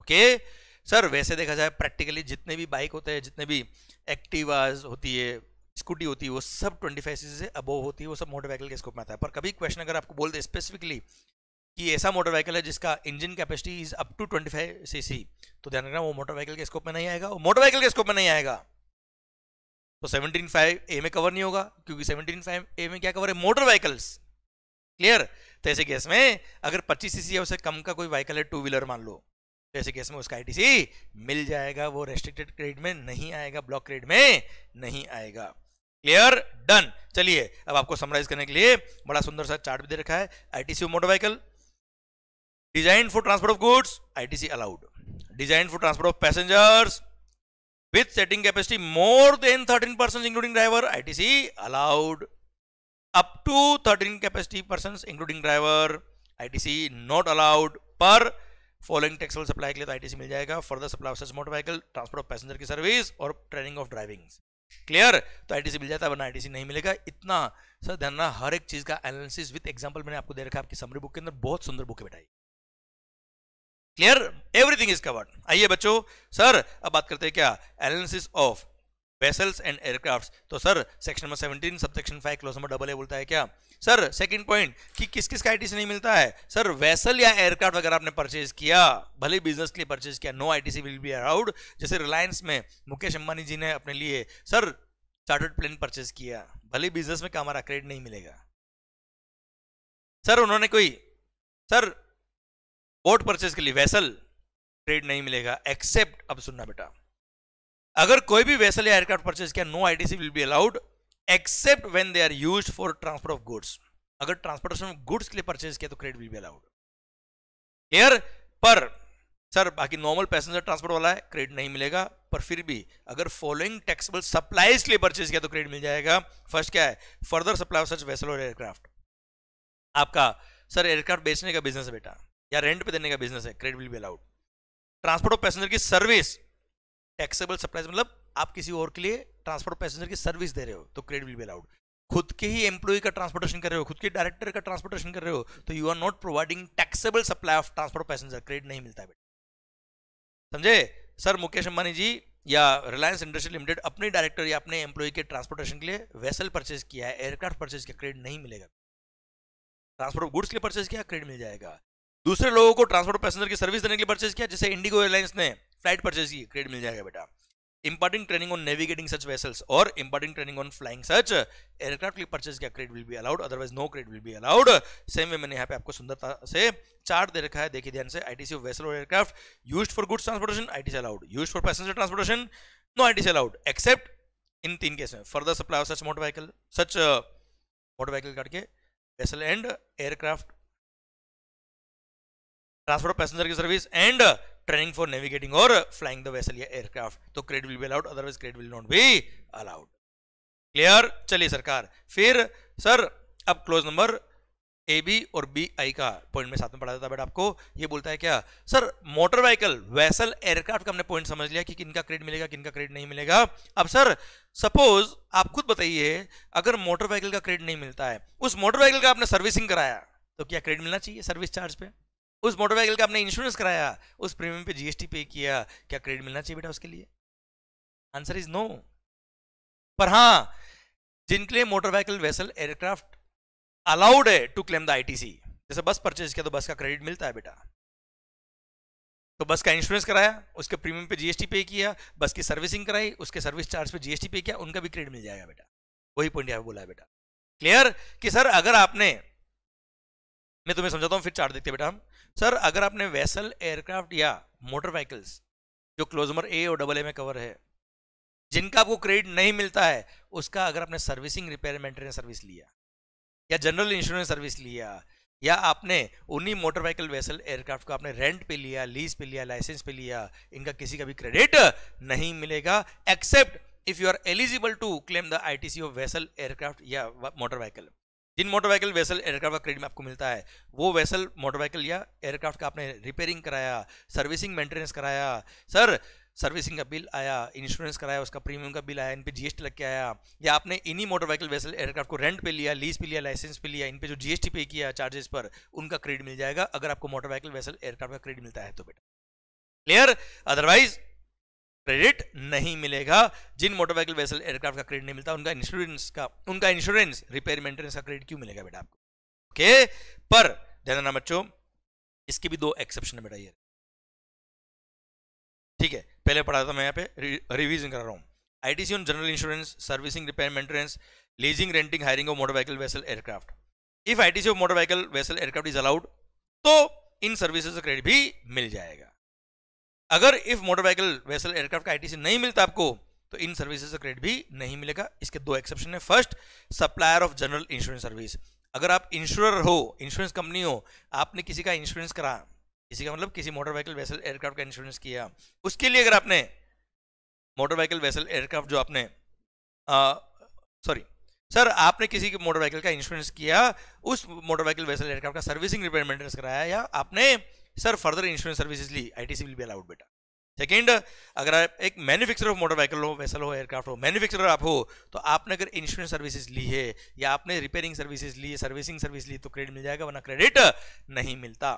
Speaker 1: ओके सर, वैसे देखा जाए प्रैक्टिकली जितने भी बाइक होते हैं, जितने भी एक्टिवाज होती है, स्कूटी होती है, वो सब 25 सीसी से अबोव होती है, वो सब मोटर व्हीकल के स्कोप में आता है। पर कभी क्वेश्चन अगर आपको बोल दे स्पेसिफिकली कि ऐसा मोटर व्हीकल है जिसका engine capacity is up to 25 CC, तो ध्यान रखना वो मोटर व्हीकल के स्कोप में नहीं आएगा, वो मोटर व्हीकल के स्कोप में नहीं आएगा। तो 17(5)A में कवर नहीं होगा, क्योंकि 17(5)A में क्या कवर है? Motor vehicles. क्लियर? तो ऐसे केस में अगर 25 सीसी या उससे कम का कोई व्हीकल है, 2 व्हीलर मान लो, तो ऐसे केस में उसका आईटीसी मिल जाएगा, वो रेस्ट्रिक्टेड क्रेडिट में नहीं आएगा, ब्लॉक क्रेडिट में नहीं आएगा। क्लियर? डन। चलिए अब आपको समराइज करने के लिए बड़ा सुंदर सा चार्ट भी दे रखा है। ITC motor vehicle design for transport of goods, ITC allowed. Design for transport of passengers with setting capacity more than 13 persons including driver, ITC allowed. Up to 13 capacity persons including driver, ITC not allowed. पर following taxable supply के लिए तो ITC मिल जाएगा। Further supply of such motor vehicle, transport of passenger की service और training of driving. Clear? तो ITC मिल जाता है, वरना आईटीसी नहीं मिलेगा। इतना सर ध्यान रखना, हर एक चीज का एनालिसिस विद एग्जांपल मैंने आपको दे रखा है आपकी समरी बुक के अंदर, बहुत सुंदर बुक है बेटा। क्लियर? Everything is covered. आइए बच्चों, सर अब बात करते हैं क्या, analysis of vessels and aircrafts. तो sir section number 17 subsection 5 clause number AA बोलता है क्या सर, सेकंड पॉइंट कि किस किस का आईटीसी नहीं मिलता है। सर वेसल या एयरक्राफ्ट अगर आपने परचेज किया, भले बिजनेस के लिए परचेज किया, no ITC will be allowed. जैसे रिलायंस में मुकेश अंबानी जी ने अपने लिए सर चार्टर्ड प्लेन परचेज किया, भले बिजनेस में काम आ रहा, क्रेडिट नहीं मिलेगा। सर उन्होंने कोई सर बोट परचेज के लिए वेसल, क्रेडिट नहीं मिलेगा एक्सेप्ट, अब सुनना बेटा, अगर कोई भी वेसल या एयरक्राफ्ट परचेज किया, no ITC will be allowed except when they are used for transport of goods. अगर ट्रांसपोर्टेशन ऑफ गुड्स के लिए परचेज किया तो credit will be allowed. Clear? पर सर बाकी नॉर्मल पैसेंजर ट्रांसपोर्ट वाला है, क्रेडिट नहीं मिलेगा। पर फिर भी अगर फॉलोइंग टैक्सेबल सप्लाईज के लिए परचेज किया तो क्रेडिट मिल जाएगा। फर्स्ट क्या है, further supply of such vessel और एयरक्राफ्ट। आपका सर एयरक्राफ्ट बेचने का बिजनेस है बेटा, या रेंट पे देने का बिजनेस है, credit will be allowed. Transport of passenger की सर्विस, टैक्सेबल सप्लाईज मतलब आप किसी और के लिए ट्रांसपोर्ट पैसेंजर की सर्विस दे रहे हो तो क्रेडिट विल बी अलाउड। खुद के ही एम्प्लॉय का ट्रांसपोर्टेशन कर रहे हो, खुद के डायरेक्टर का ट्रांसपोर्टेशन कर रहे हो, तो you are not providing taxable supply of transport passenger, credit नहीं मिलता है बेटा। समझे? सर मुकेश अंबानी जी या रिलायंस इंडस्ट्री लिमिटेड अपने डायरेक्टर या अपने एम्प्लॉय के ट्रांसपोर्टेशन के लिए वेसल परचेज किया है, एयरक्राफ्ट परचेज किया, क्रेडिट नहीं मिलेगा। ट्रांसपोर्ट ऑफ गुड्स के लिए परचेज किया, क्रेडिट मिल जाएगा। दूसरे लोगों को ट्रांसपोर्ट पैसेंजर की सर्विस देने के लिए परचेज किया, जैसे इंडिगो एयरलाइंस ने फ्लाइट परचेज की, क्रेडिट मिल जाएगा बेटा। Imparting training on navigating such vessels or imparting training on flying such aircraft के परचेज किया, credit will be allowed, otherwise no credit will be allowed. Same way मैंने यहाँ पे आपको सुंदरता से चार्ट दे रखा है, देखिए ध्यान से। आईटीसी ऑफ वेसल और aircraft used for goods transportation, ITC allowed. Used for passenger transportation, no ITC allowed except in 3 case में, further supply of such motor vehicle, such motor vehicle करके vessel and aircraft, transport passenger की service and training for navigating और flying the vessel या aircraft, तो credit will be allowed, otherwise credit will not be allowed. Clear? चलिए सरकार, फिर sir अब close number ए B और बी आई का पॉइंट में साथ में पढ़ा देता है बेटा आपको। ये बोलता है क्या sir, motor vehicle vessel aircraft का हमने पॉइंट समझ लिया कि किनका क्रेडिट मिलेगा किनका क्रेडिट नहीं मिलेगा। अब सर सपोज आप खुद बताइए, अगर मोटर व्हीकल का क्रेडिट नहीं मिलता है, उस मोटर व्हीकल का आपने सर्विसिंग कराया तो क्या क्रेडिट मिलना चाहिए सर्विस चार्ज पे? उस मोटर व्हीकल का आपने इंश्योरेंस कराया, उस प्रीमियम पे जीएसटी पे किया, क्या क्रेडिट मिलना चाहिए बेटा उसके लिए? Answer is no. पर हां, जिनके लिए motor vehicle vessel aircraft allowed है टू क्लेम द आईटीसी, जैसे बस परचेज किया तो बस का क्रेडिट मिलता है बेटा, तो बस का इंश्योरेंस कराया, उसके प्रीमियम पे जीएसटी पे किया, बस की सर्विसिंग कराई, उसके सर्विस चार्ज पे जीएसटी पे किया, उनका भी क्रेडिट मिल जाएगा बेटा। वही पॉइंट यहां बोला है बेटा। क्लियर? कि सर अगर आपने, मैं तुम्हें समझाता हूं फिर चार्ट देखते बेटा हम। सर अगर आपने वेसल एयरक्राफ्ट या मोटर व्हीकल्स जो क्लोज नंबर ए और AA में कवर है, जिनका आपको क्रेडिट नहीं मिलता है, उसका अगर आपने सर्विसिंग रिपेयर मेंटेनेंस सर्विस लिया या जनरल इंश्योरेंस सर्विस लिया, या आपने उन्हीं मोटर व्हीकल वेसल एयरक्राफ्ट को आपने रेंट पे लिया, लीज पे लिया, लाइसेंस पे लिया, इनका किसी का भी क्रेडिट नहीं मिलेगा except if you are eligible to claim the ITC of vessel aircraft या मोटर व्हीकल। जिन मोटर व्हीकल वेसल एयरक्राफ्ट का क्रेडिट आपको मिलता है, वो वेसल मोटर व्हीकल या एयरक्राफ्ट का आपने रिपेयरिंग कराया, सर्विसिंग मेंटेनेंस कराया, सर सर्विसिंग का बिल आया, इंश्योरेंस कराया, उसका प्रीमियम का बिल आया, इन पे जीएसटी लग के आया, या आपने इन्हीं मोटर व्हीकल वेसल एयरक्राफ्ट को रेंट पे लिया, लीज पे लिया, लाइसेंस पे लिया, इन पे जो जीएसटी पे किया चार्जेस पर, उनका क्रेडिट मिल जाएगा अगर आपको मोटर व्हीकल वेसल एयरक्राफ्ट का क्रेडिट मिलता है तो बेटा। क्लियर? अदरवाइज क्रेडिट नहीं मिलेगा। जिन मोटर व्हीकल वेसल एयरक्राफ्ट का क्रेडिट नहीं मिलता, उनका इंश्योरेंस रिपेयर मेंटेनेंस का क्रेडिट क्यों मिलेगा बेटा आपको? ओके, पर ध्यान देना बच्चों, इसके भी 2 एक्सेप्शन है बेटा। ये ठीक है, पहले पढ़ा था मैं, यहाँ पे रिवीजन कर रहा हूँ। ITC on general insurance, servicing, repair maintenance, leasing, renting, hiring of motor vehicle vessel aircraft. If ITC of motor vehicle vessel aircraft is allowed, तो इन सर्विसेज का क्रेडिट भी मिल जाएगा। अगर if motor vehicle vessel aircraft का ITC नहीं मिलता आपको, तो इन सर्विसेज का क्रेडिट भी नहीं मिलेगा। इसके 2 एक्सेप्शन है। First, supplier of general insurance service. अगर आप इंश्योरर हो, इंश्योरेंस कंपनी हो, आपने किसी का इंश्योरेंस करा, किसी का मतलब किसी मोटर व्हीकल वेसल एयरक्राफ्ट का इंश्योरेंस किया, उसके लिए अगर आपने मोटर व्हीकल वेसल एयरक्राफ्ट जो आपने सर आपने किसी के मोटर व्हीकल का इंश्योरेंस किया, उस मोटर व्हीकल वेसल एयरक्राफ्ट का सर्विसिंग, रिपेयर, मेंटेनेंस कराया, या आपने सर फर्दर इंश्योरेंस सर्विसेज ली, आईटीसी विल बी अलाउड बेटा। सेकेंड, अगर आप एक मैन्युफैक्चरर ऑफ मोटर व्हीकल हो, वेसल हो, एयरक्राफ्ट हो, मैन्युफैक्चरर आप हो, तो आपने अगर इंश्योरेंस सर्विसेज ली है या आपने रिपेयरिंग सर्विसेज ली है, सर्विसिंग सर्विस ली, तो क्रेडिट मिल जाएगा, वरना क्रेडिट नहीं मिलता।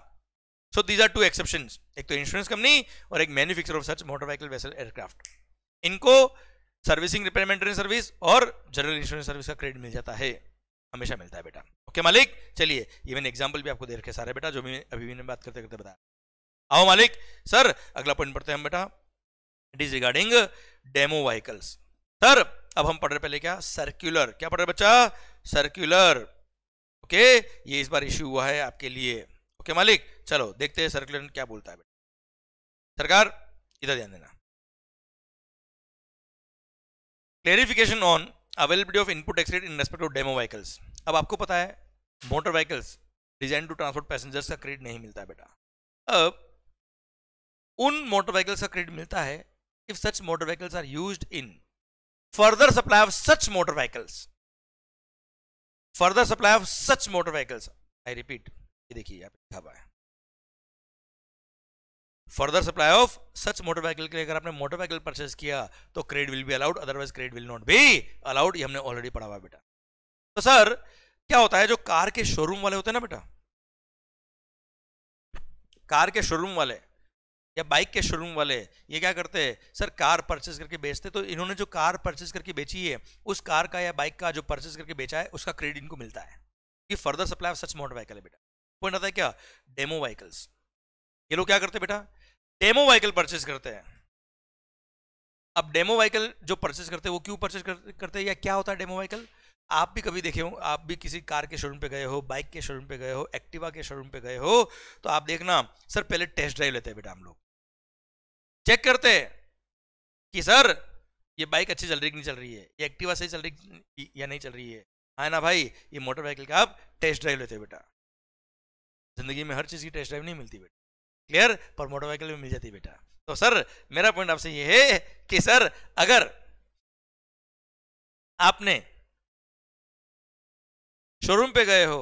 Speaker 1: So these are two exceptions, एक तो इंश्योरेंस कंपनी और एक manufacturer of such motor vehicle, vessel, aircraft, इनको सर्विसिंग, रिपेयर, मेंटेनेंस सर्विस और जनरल इंश्योरेंस सर्विस का क्रेडिट मिल जाता है, हमेशा मिलता है बेटा। ओके मालिक, चलिए ये मैंने एग्जांपल भी आपको दे रखे सारे बेटा, जो मैं अभी मैंने बात करते करते बताया। आओ मालिक, सर अगला पॉइंट पढ़ते हैं हम बेटा, it is regarding demo vehicles. Sir अब हम पढ़ रहे पहले क्या, सर्कुलर, क्या पढ़ रहे बच्चा, सर्कुलर। ओके, ये इस बार इश्यू हुआ है आपके लिए। ओके मालिक, चलो देखते हैं सर्कुलर क्या बोलता है बेटा। सरकार इधर ध्यान देना, clarification on availability of input tax rate in respect of demo vehicles. अब आपको पता है motor vehicles design to transport passengers का क्रेडिट नहीं मिलता है बेटा। अब उन मोटर व्हीकल्स का क्रेडिट मिलता है if such motor vehicles are used in further supply of such motor vehicles, further supply of such motor vehicles. I repeat, ये देखिए यहाँ पे लिखा हुआ है further supply of such motor vehicle के लिए अगर आपने मोटर व्हीकल परचेज किया तो credit will be allowed, otherwise credit will not be allowed. ये हमने ऑलरेडी पढ़ा हुआ बेटा। तो सर क्या होता है, जो कार के शोरूम वाले होते हैं ना बेटा, कार के शोरूम वाले या बाइक के शोरूम वाले, ये क्या करते हैं सर, कार परचेज करके बेचते। तो इन्होंने जो कार परचेज करके बेची है, उस कार का या बाइक का जो परचेज करके बेचा है, उसका क्रेडिट इनको मिलता है। ये further supply of such motor vehicle है बेटा। पॉइंट आता है क्या, डेमो व्हीकल्स। ये लोग क्या करते हैं बेटा, डेमो व्हीकल परचेज करते हैं। अब डेमो व्हीकल जो परचेज करते हैं वो क्यों परचेज करते हैं, या क्या होता है डेमो व्हीकल। आप भी कभी देखे हो, आप भी किसी कार के शोरूम पे गए हो, बाइक के शोरूम पे गए हो, एक्टिवा के शोरूम पे गए हो, तो आप देखना सर पहले टेस्ट ड्राइव लेते हैं बेटा। हम लोग चेक करते हैं कि सर ये बाइक अच्छी चल रही कि नहीं चल रही है, ये एक्टिवा सही चल रही या नहीं चल रही है। हाँ ना भाई, ये मोटर व्हीकल का आप टेस्ट ड्राइव लेते हैं बेटा। जिंदगी में हर चीज की टेस्ट ड्राइव नहीं मिलती बेटा, क्लियर, पर मोटर व्हीकल में मिल जाती है बेटा। तो सर मेरा पॉइंट आपसे ये है कि सर अगर आपने शोरूम पे गए हो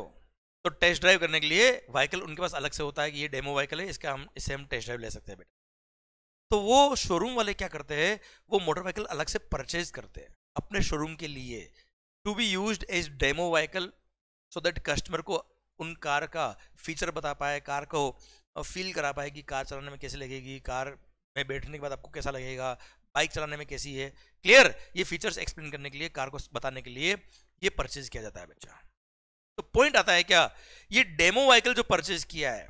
Speaker 1: तो टेस्ट ड्राइव करने के लिए व्हीकल उनके पास अलग से होता है कि ये डेमो व्हीकल है, इससे हम टेस्ट ड्राइव ले सकते हैं बेटा। तो वो शोरूम वाले क्या करते हैं, वो मोटर व्हीकल अलग से परचेज करते हैं अपने शोरूम के लिए, to be used as demo vehicle, so that customer को उन कार का फीचर बता पाए, कार को फील करा पाए कि कार चलाने में कैसी लगेगी, कार में बैठने के बाद आपको कैसा लगेगा, बाइक चलाने में कैसी है। क्लियर, ये फीचर्स एक्सप्लेन करने के लिए, कार को बताने के लिए ये परचेज किया जाता है बच्चा। तो पॉइंट आता है क्या, ये डेमो व्हीकल जो परचेज किया है,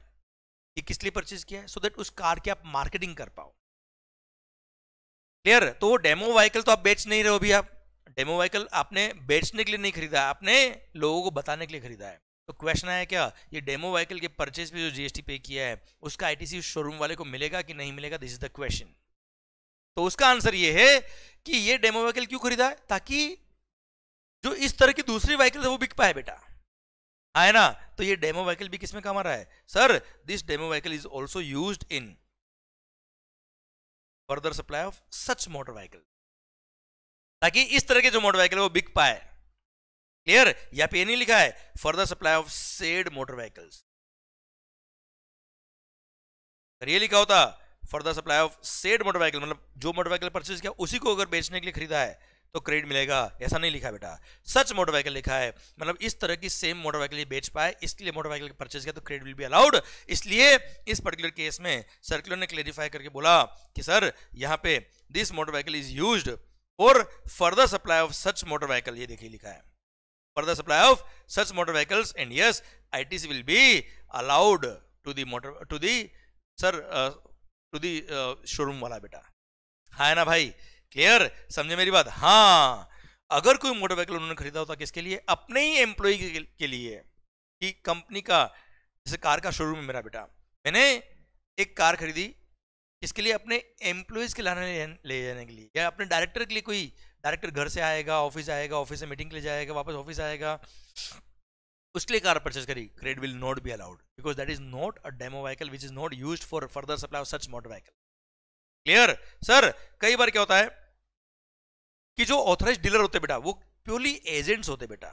Speaker 1: ये किस लिए परचेज किया है, सो दैट उस कार की आप मार्केटिंग कर पाओ। क्लियर, तो वो डेमो व्हीकल तो आप बेच नहीं रहे हो भी, आप डेमो व्हीकल आपने बेचने के लिए नहीं खरीदा, आपने लोगों को बताने के लिए खरीदा है। तो क्वेश्चन आया क्या, ये डेमो व्हीकल के परचेज पे जो जीएसटी पे किया है उसका आईटीसी उस शोरूम वाले को मिलेगा कि नहीं मिलेगा, दिस इज द क्वेश्चन। तो उसका आंसर ये है कि ये डेमो व्हीकल क्यों खरीदा है, ताकि जो इस तरह की दूसरी व्हीकल है वो बिक पाए बेटा, है ना। तो ये डेमो व्हीकल भी किसमें काम आ रहा है, sir this demo vehicle is also used in further supply of such motor vehicle, ताकि इस तरह के जो मोटर व्हीकल है वो बिक पाए। क्लियर, यहां पे ये नहीं लिखा है further supply of said motor vehicles, ये लिखा होता further supply of said motor vehicle, मतलब जो मोटर व्हीकल परचेज किया उसी को अगर बेचने के लिए खरीदा है तो क्रेडिट मिलेगा, ऐसा नहीं लिखा बेटा। सच मोटर व्हीकल लिखा है, मतलब इस तरह की सेम मोटर व्हीकल ये बेच पाए, इसके लिए मोटर व्हीकल परचेज किया तो क्रेडिट विल बी अलाउड। इसलिए इस पर्टिकुलर केस में सर्कुलर ने क्लेरिफाई करके बोला कि सर यहाँ पे this motor vehicle is used for further supply of such motor vehicle, ये देखिए लिखा है further supply of such motor vehicles, and yes ITC will be allowed to the motor to the sir to the showroom वाला बेटा, है ना भाई। Clear, समझे मेरी बात। हाँ, अगर कोई मोटर व्हीकल उन्होंने खरीदा होता किसके लिए, अपने ही एम्प्लॉय के लिए, कि कंपनी का, जैसे कार का शोरूम है मेरा बेटा, मैंने एक कार खरीदी इसके लिए अपने एम्प्लॉयज के ले जाने के लिए, या अपने डायरेक्टर के लिए, कोई डायरेक्टर घर से आएगा, ऑफिस से मीटिंग के लिए जाएगा, वापस ऑफिस आएगा, उसके लिए कार परचेज करी, credit will not be allowed because that is not a demo vehicle which is not used for further supply of such motor vehicle. Clear sir, कई बार क्या होता है कि जो ऑथराइज डीलर होते बेटा वो प्योरली एजेंट्स होते बेटा,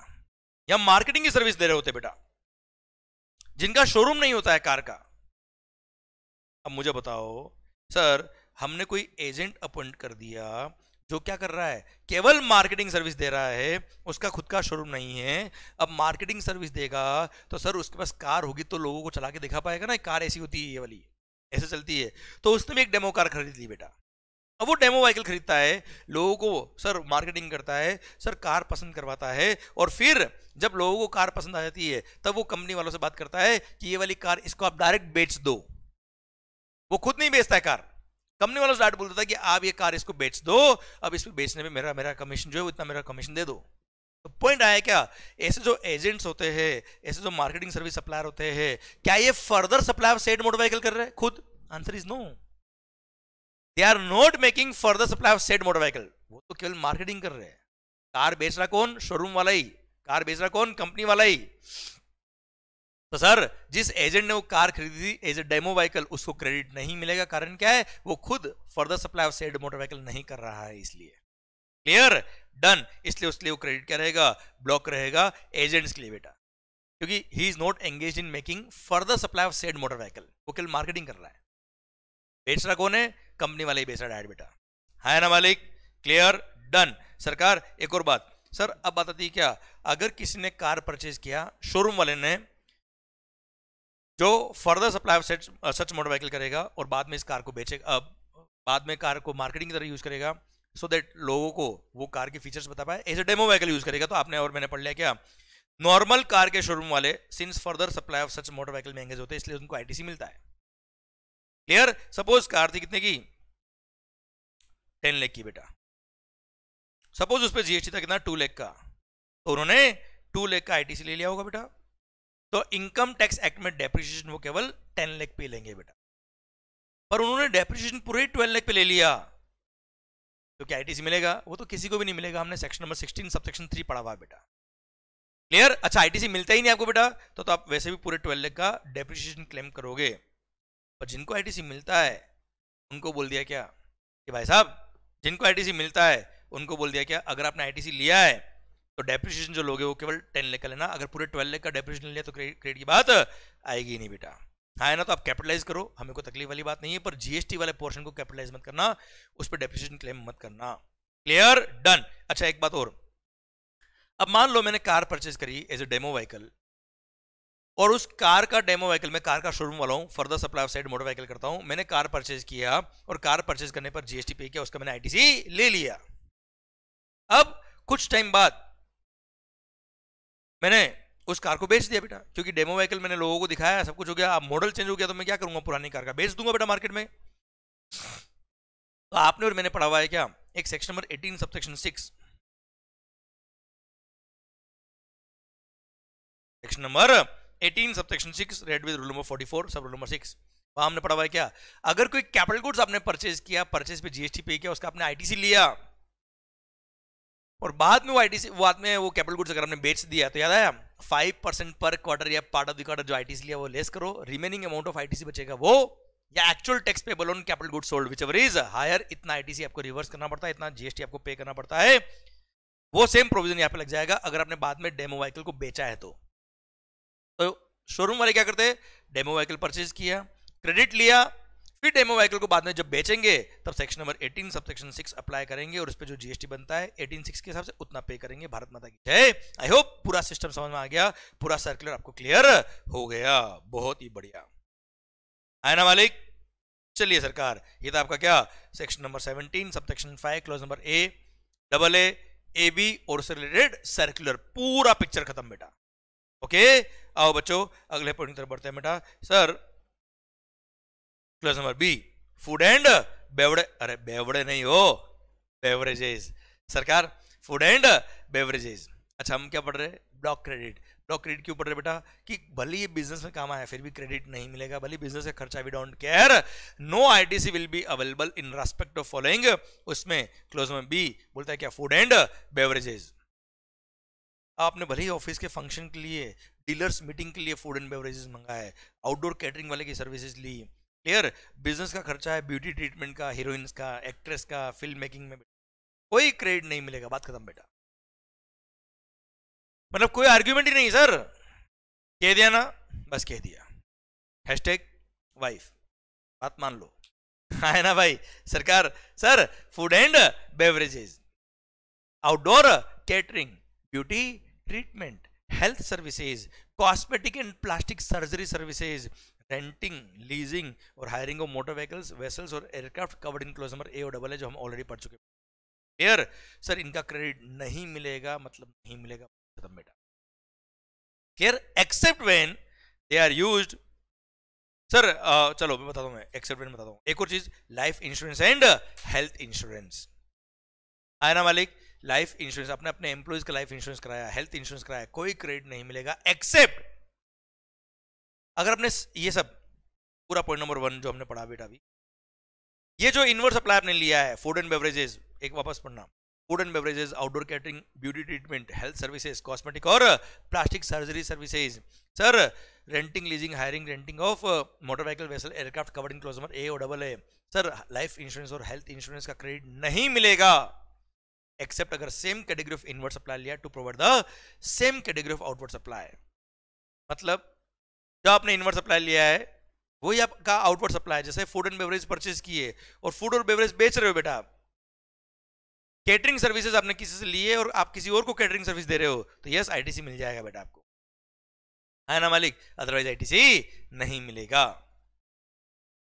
Speaker 1: या मार्केटिंग की सर्विस दे रहे होते बेटा, जिनका शोरूम नहीं होता है कार का। अब मुझे बताओ सर, हमने कोई एजेंट अपॉइंट कर दिया जो क्या कर रहा है, केवल मार्केटिंग सर्विस दे रहा है, उसका खुद का शोरूम नहीं है। अब मार्केटिंग सर्विस देगा तो सर उसके पास कार होगी तो लोगों को चला के दिखा पाएगा ना, कार ऐसी होती है, ये वाली ऐसे चलती है। तो उसने भी एक डेमो कार खरीद ली बेटा। अब वो डेमो व्हीकल खरीदता है, लोगों को सर मार्केटिंग करता है, सर कार पसंद करवाता है, और फिर जब लोगों को कार पसंद आ जाती है तब वो कंपनी वालों से बात करता है कि ये वाली कार इसको आप डायरेक्ट बेच दो। वो खुद नहीं बेचता है कार, कंपनी वालों से डायरेक्ट बोलता है कि आप ये कार इसको बेच दो, अब इसको बेचने में मेरा कमीशन जो है इतना मेरा कमीशन दे दो। तो पॉइंट आया क्या, ऐसे जो एजेंट्स होते हैं, ऐसे जो मार्केटिंग सर्विस सप्लायर होते हैं, क्या ये further supply of said motor vehicle कर रहे हैं खुद? Answer is no, they are not making further supply of said motor vehicle. वो तो केवल मार्केटिंग कर रहे हैं। कार बेच रहा कौन? शोरूम वाला ही। कार बेच रहा कौन? कंपनी वाला ही। तो सर जिस एजेंट ने वो कार खरीदी थी एज ए डेमो व्हीकल, उसको क्रेडिट नहीं मिलेगा। कारण क्या है? वो खुद further supply of said motor vehicle नहीं कर रहा है, इसलिए। क्लियर? डन। इसलिए उसके लिए वो क्रेडिट क्या रहेगा? ब्लॉक रहेगा एजेंट्स के लिए बेटा, क्योंकि ही is not engage in making further supply of said motor vehicle. वो केवल मार्केटिंग कर रहा है। बेच रहा कौन है? कंपनी वाले ही बेच रहा है बेटा। है ना मालिक? क्लियर? डन। सरकार एक और बात सर, अब बात आती है क्या, अगर किसी ने कार परचेज किया, शोरूम वाले ने, जो further supply of such motor vehicle करेगा और बाद में इस कार को बेचेगा, बाद में कार को मार्केटिंग की तरह यूज करेगा, सो दैट लोगों को वो कार के फीचर्स बता पाए, as a demo vehicle use करेगा। तो आपने और मैंने पढ़ लिया क्या, नॉर्मल कार के शोरूम वाले since further supply of such motor vehicle में एंगेज होते हैं, इसलिए उनको आईटीसी मिलता है। क्लियर? सपोज कार थी कितने की? 10 लाख की बेटा। सपोज उस पर जीएसटी था कितना? 2 लाख का। तो उन्होंने 2 लाख का आईटीसी ले लिया होगा बेटा। तो इनकम टैक्स एक्ट में डेप्रिसिएशन वो केवल 10 लाख पे लेंगे बेटा, पर उन्होंने डेप्रिसिएशन पूरे 12 लाख पे ले लिया, तो क्या आईटीसी मिलेगा? वो तो किसी को भी नहीं मिलेगा। हमने सेक्शन नंबर 16 सबसेक्शन 3 पढ़ा हुआ बेटा। क्लियर? अच्छा, आईटीसी मिलता ही नहीं आपको बेटा, तो आप वैसे भी पूरे 12 लाख का डेप्रिसिएशन क्लेम करोगे। पर जिनको आईटीसी मिलता है उनको बोल दिया क्या कि भाई साहब, जिनको आईटीसी मिलता है उनको बोल दिया क्या, अगर आपने आईटीसी लिया है तो डेप्रिसिएशन जो लोगे वो केवल 10 लाख का लेना। अगर पूरे 12 लाख का डेप्रिसिएशन लिया तो क्रेडिट की बात आएगी ही नहीं बेटा। हाँ है ना? तो आप कैपिटलाइज करो, हमें कोई तकलीफ वाली बात नहीं है, पर जीएसटी वाले पोर्शन को कैपिटलाइज मत करना, उस पर डेप्रिसिएशन क्लेम मत करना। क्लियर? डन। अच्छा एक बात और, अब मान लो मैंने कार परचेज करी एज ए डेमो व्हीकल, और उस कार का डेमो व्हीकल में कार का शोरूम वाला हूं, further supply of side motor vehicle करता हूं, मैंने कार परचेज किया और कार परचेज करने पर जीएसटी पे किया, उसका मैंने आईटीसी ले लिया। अब कुछ टाइम बाद मैंने उस कार को बेच दिया बेटा, क्योंकि डेमो व्हीकल मैंने लोगों को दिखाया, सब कुछ हो गया। अब मॉडल चेंज हो गया तो मैं क्या करूंगा? पुरानी कार का बेच दूंगा बेटा मार्केट में। तो आपने और मैंने पढ़ा हुआ है क्या, एक section number 18 subsection 6, section number 18 subsection 6 read with rule number 44 सब रूल नंबर 6, वहां हमने पढ़ा हुआ है क्या, अगर कोई कैपिटल गुड्स आपने परचेज किया, परचेज पे जीएसटी पे किया, उसका आपने आईटीसी लिया, और बाद में वो आईटीसी, बाद में वो कैपिटल गुड्स अगर आपने बेच दिया, तो याद आया 5% पर क्वार्टर या पार्ट ऑफ द क्वार्टर जो आईटीसी लिया वो लेस करो, रिमेनिंग अमाउंट ऑफ आईटीसी बचेगा वो, या actual tax payable on capital goods sold whichever is higher, इतना आईटीसी आपको रिवर्स करना पड़ता है, इतना जीएसटी आपको पे करना पड़ता है। वो सेम प्रोविजन यहाँ पे लग जाएगा अगर आपने बाद में डेमो व्हीकल को बेचा है तो शोरूम वाले क्या करते हैं, डेमो व्हीकल परचेज किया, क्रेडिट लिया, फिर डेमो व्हीकल को बाद में जब बेचेंगे तब सेक्शन नंबर 18 सबसेक्शन 6 अप्लाई करेंगे, और उस पर जो जीएसटी बनता है 18(6) के हिसाब से उतना पे करेंगे। भारत माता की जय। आई होप पूरा सिस्टम समझ में आ गया, पूरा सर्कुलर आपको क्लियर हो गया। बहुत ही बढ़िया है ना मालिक? चलिए सरकार, ये था आपका क्या, section number 17 subsection 5 clause number A, double A B और उससे रिलेटेड सर्कुलर, पूरा पिक्चर खत्म बेटा। ओके, आओ बच्चों अगले पॉइंट की तरफ बढ़ते हैं बेटा। Sir clause number B, food and beverage, अरे बेवड़े नहीं हो, बेवरेजेस। सरकार फूड एंड बेवरेजेस। अच्छा हम क्या पढ़ रहे हैं? Block credit. ब्लॉक क्रेडिट क्यों पढ़ रहे बेटा? कि भले ये बिजनेस में काम आया फिर भी क्रेडिट नहीं मिलेगा, भले बिजनेस का खर्चा, we don't care, no ITC will be available in respect of following. उसमें क्लोज में बी बोलता है क्या, फूड एंड बेवरेजेस। आपने भले ही ऑफिस के फंक्शन के लिए, डीलर्स मीटिंग के लिए फूड एंड बेवरेजेस मंगाया है, आउटडोर कैटरिंग वाले की सर्विसेज ली, क्लियर, बिजनेस का खर्चा है, ब्यूटी ट्रीटमेंट का, हीरोइंस का, एक्ट्रेस का, फिल्म मेकिंग में कोई क्रेडिट नहीं मिलेगा। बात खत्म बेटा, मतलब कोई आर्ग्यूमेंट ही नहीं सर, कह दिया ना, बस कह दिया, हैशटैग वाइफ, बात मान लो। है ना भाई सरकार। Sir food and beverages, outdoor catering, beauty treatment, health services, cosmetic and plastic surgery services, renting, leasing और hiring of motor vehicles, vessels और aircraft covered in clause number A और डबल है, जो हम ऑलरेडी पढ़ चुके हैं। क्लियर सर, इनका क्रेडिट नहीं मिलेगा, मतलब नहीं मिलेगा, खत्म बेटा। Clear, except when they are used. Sir चलो मैं बताता हूं, मैं एक्सेप्ट व्हेन बताता हूं। एक और चीज, life insurance and health insurance. है ना मालिक, लाइफ इंश्योरेंस, आपने अपने एम्प्लॉइज का लाइफ इंश्योरेंस कराया, हेल्थ इंश्योरेंस कराया, कोई क्रेडिट नहीं मिलेगा, एक्सेप्ट अगर आपने ये सब पूरा पॉइंट नंबर 1 जो हमने पढ़ा बेटा अभी, ये जो इनवर्स सप्लाई आपने लिया है, फूड एंड बेवरेजेस, एक वापस पढ़ना, food and beverages, outdoor catering, beauty treatment, health services, cosmetic और plastic surgery services, sir renting, leasing, hiring, renting of motor vehicle, vessel, aircraft covered in clause number A और double है, sir life insurance और health insurance का credit नहीं मिलेगा, except अगर same category of inward supply लिया to provide the same category of outward supply. मतलब जो आपने इनवर्ट सप्लाई लिया है वही आपका आउटवर्ड सप्लाई, जैसे फूड एंड बेवरेज परचेज किए और फूड और बेवरेज बेच रहे हो बेटा, कैटरिंग सर्विसेज आपने किसी से लिए और आप किसी और को कैटरिंग सर्विस दे रहे हो, तो यस आईटीसी मिल जाएगा बेटा आपको, है ना मालिक, अदरवाइज आईटीसी नहीं मिलेगा।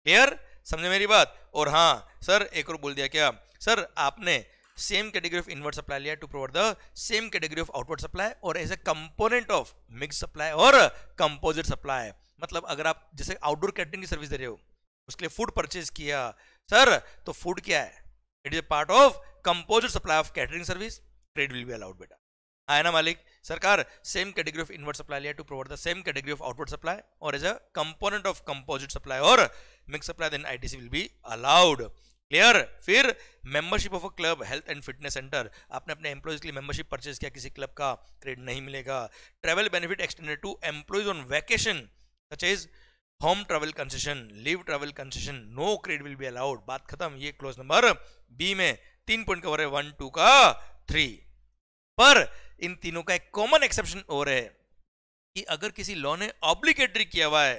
Speaker 1: क्लियर, समझे मेरी बात। और हाँ सर एक और बोल दिया क्या, सर आपने same category of inward supply लिया to provide the same category of outward supply और as a component of mix supply और कंपोजिट सप्लाई। मतलब अगर आप जैसे आउटडोर कैटरिंग की सर्विस दे रहे हो, उसके लिए फूड परचेज किया सर, तो फूड क्या है, it is a part of composite supply of catering service, credit will be allowed बेटा, है ना मालिक। सरकार same category of inward supply लिया to provide the same category of outward supply और as a component of composite supply और mix supply, then ITC will be allowed. Clear. फिर membership of a club, health and fitness centre, आपने अपने employees के लिए membership purchase किया किसी club का, क्रेडिट नहीं मिलेगा। Travel benefit extended to employees on vacation such as home travel concession, leave travel concession, no credit will be allowed. बात खत्म। ये क्लोज नंबर बी में 3 पॉइंट कवर है, 1 2 का 3। पर इन तीनों का एक कॉमन एक्सेप्शन और है कि अगर किसी लॉ ने ऑब्लिगेटरी किया हुआ है,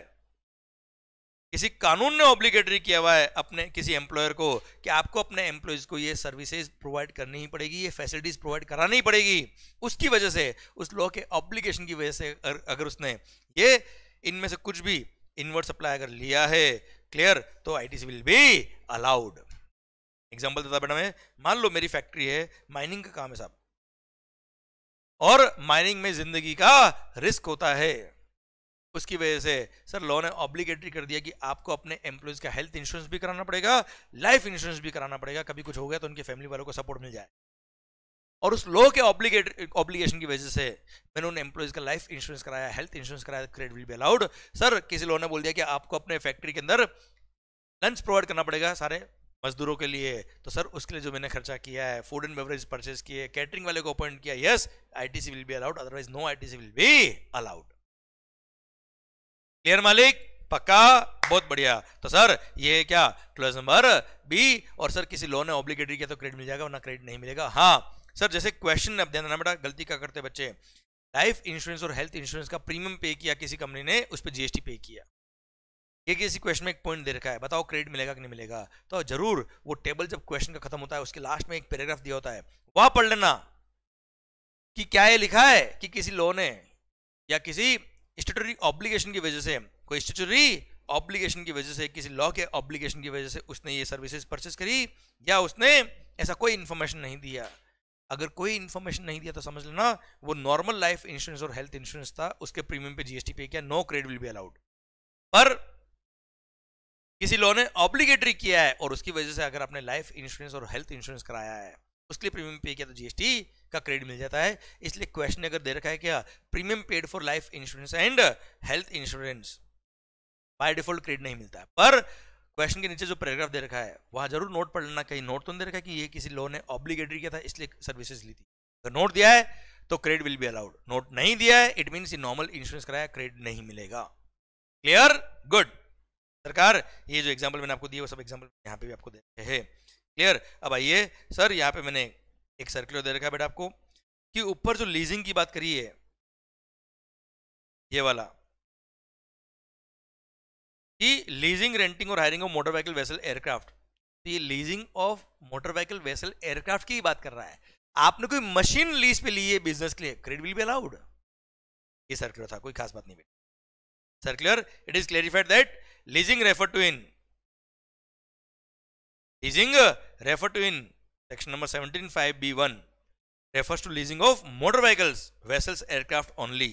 Speaker 1: किसी कानून ने ऑब्लिगेटरी किया हुआ है अपने किसी एम्प्लॉयर को कि आपको अपने एम्प्लॉयज को ये सर्विसेज प्रोवाइड करनी ही पड़ेगी, ये फैसिलिटीज प्रोवाइड करानी ही पड़ेगी, उसकी वजह से, उस लॉ के ऑब्लिगेशन की वजह से अगर उसने ये इनमें से कुछ भी इनवर्ट सप्लाई अगर लिया है, क्लियर, तो ITC will be allowed. Example देता बेटा मैं, मान लो मेरी फैक्ट्री है, माइनिंग का काम है साहब, और माइनिंग में जिंदगी का रिस्क होता है, उसकी वजह से सर लॉ ने ऑब्लिगेटरी कर दिया कि आपको अपने एम्प्लॉयज का हेल्थ इंश्योरेंस भी कराना पड़ेगा, लाइफ इंश्योरेंस भी कराना पड़ेगा, कभी कुछ हो गया तो उनके फैमिली वालों को सपोर्ट मिल जाए। और उस लॉ के ऑब्लिगेशन की वजह से मैंने उन एम्प्लॉयज का लाइफ इंश्योरेंस कराया, हेल्थ इंश्योरेंस कराया, credit will be allowed. Sir किसी लॉ ने बोल दिया कि आपको अपने फैक्ट्री के अंदर लंच प्रोवाइड करना पड़ेगा सारे मजदूरों के लिए, तो सर उसके लिए जो मैंने खर्चा किया है, फूड एंड बेवरेज परचेज किए, कैटरिंग वाले को अपॉइंट किया, yes ITC will be allowed, otherwise no ITC will be allowed. Clear मालिक, पक्का, बहुत बढ़िया। तो सर ये क्या क्लॉज नंबर बी, और सर किसी लॉ ने ऑब्लिगेटरी किया तो क्रेडिट मिल जाएगा वरना क्रेडिट नहीं मिलेगा। हाँ सर जैसे क्वेश्चन अब ध्यान देना बेटा, गलती क्या करते बच्चे, लाइफ इंश्योरेंस और हेल्थ इंश्योरेंस का प्रीमियम पे किया किसी कंपनी ने, उस पर जीएसटी पे किया, ये किसी क्वेश्चन में एक पॉइंट दे रखा है, बताओ क्रेडिट मिलेगा कि नहीं मिलेगा, तो जरूर वो टेबल जब क्वेश्चन का खत्म होता है उसके लास्ट में एक पैराग्राफ दिया होता है, वहां पढ़ लेना कि क्या ये लिखा है कि किसी लॉ ने या किसी स्टैट्यूटरी ऑब्लिगेशन की वजह से, कोई स्टैट्यूटरी ऑब्लिगेशन की वजह से, किसी लॉ के ऑब्लिगेशन की वजह से उसने ये सर्विसेज परचेस करी, या उसने ऐसा कोई इंफॉर्मेशन नहीं दिया। अगर कोई इंफॉर्मेशन नहीं दिया तो समझ लेना वो नॉर्मल लाइफ इंश्योरेंस और हेल्थ इंश्योरेंस था, उसके प्रीमियम पे जीएसटी पे किया, no credit will be allowed. पर किसी लॉ ने ऑब्लिगेटरी किया है और उसकी वजह से अगर आपने लाइफ इंश्योरेंस और हेल्थ इंश्योरेंस कराया है, उसके लिए प्रीमियम पे किया, तो जीएसटी का क्रेडिट मिल जाता है। इसलिए क्वेश्चन अगर दे रखा है क्या, premium paid for life insurance and health insurance, by default credit नहीं मिलता है। पर क्वेश्चन के नीचे जो पैराग्राफ दे रखा है वहां जरूर नोट पढ़ लेना, कहीं नोट तो नहीं दे रखा है कि ये किसी लॉ ने ऑब्लिगेटरी किया था इसलिए सर्विसेज ली थी। अगर नोट दिया है तो credit will be allowed, note नहीं दिया है इट मींस नॉर्मल इंश्योरेंस कराया, क्रेडिट नहीं मिलेगा। Clear, good. सरकार ये जो एग्जांपल मैंने आपको दिए वो सब एग्जांपल यहाँ पे भी आपको दे रखे हैं। क्लियर। अब आइए सर यहाँ पे मैंने एक सर्कुलर दे रखा है बेटा आपको कि ऊपर जो लीजिंग की बात करी है ये वाला, कि लीजिंग, रेंटिंग और hiring of motor vehicle vessel aircraft, तो ये leasing of motor vehicle vessel aircraft की बात कर रहा है। आपने कोई मशीन लीज पे ली है बिजनेस के लिए, क्रेडिट विल बी अलाउड। ये सर्कुलर था, कोई खास बात नहीं बेटा। Circular it is clarified that leasing refer to in section number 17(5)(b)(1) refers to leasing of motor vehicles, vessels, aircraft only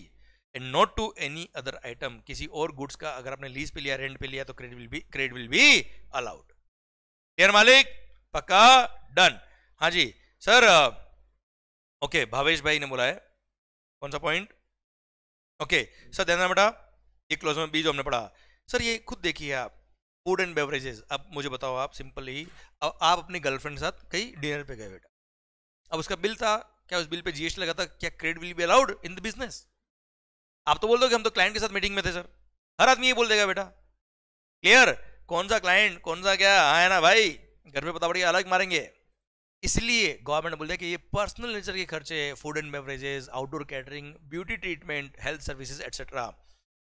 Speaker 1: and not to any other item। किसी और goods का अगर आपने लीज पे लिया, रेंट पे लिया, तो credit will be allowed. Clear मालिक? पक्का? डन? हाँ जी सर। ओके, भावेश भाई ने बोला है कौन सा पॉइंट? ओके सर, ध्यान बेटा, ये क्लोज में बी जो हमने पढ़ा सर, ये खुद देखिए आप, फूड एंड बेवरेजेस। अब मुझे बताओ आप सिंपल ही, आप अपनी गर्लफ्रेंड के साथ कहीं डिनर पे गए बेटा, अब उसका बिल था, क्या उस बिल पे जीएसटी लगा था? क्या credit will be allowed in the business? आप तो बोल दो कि हम तो क्लाइंट के साथ मीटिंग में थे सर, हर आदमी ये बोल देगा बेटा। क्लियर? कौन सा क्लाइंट, कौन सा क्या, हाँ है ना भाई, घर पे पता पड़ेगा अलग मारेंगे। इसलिए गवर्नमेंट ने बोल दिया कि ये पर्सनल नेचर के खर्चे, food and beverages, outdoor catering, beauty treatment, health services etcetera,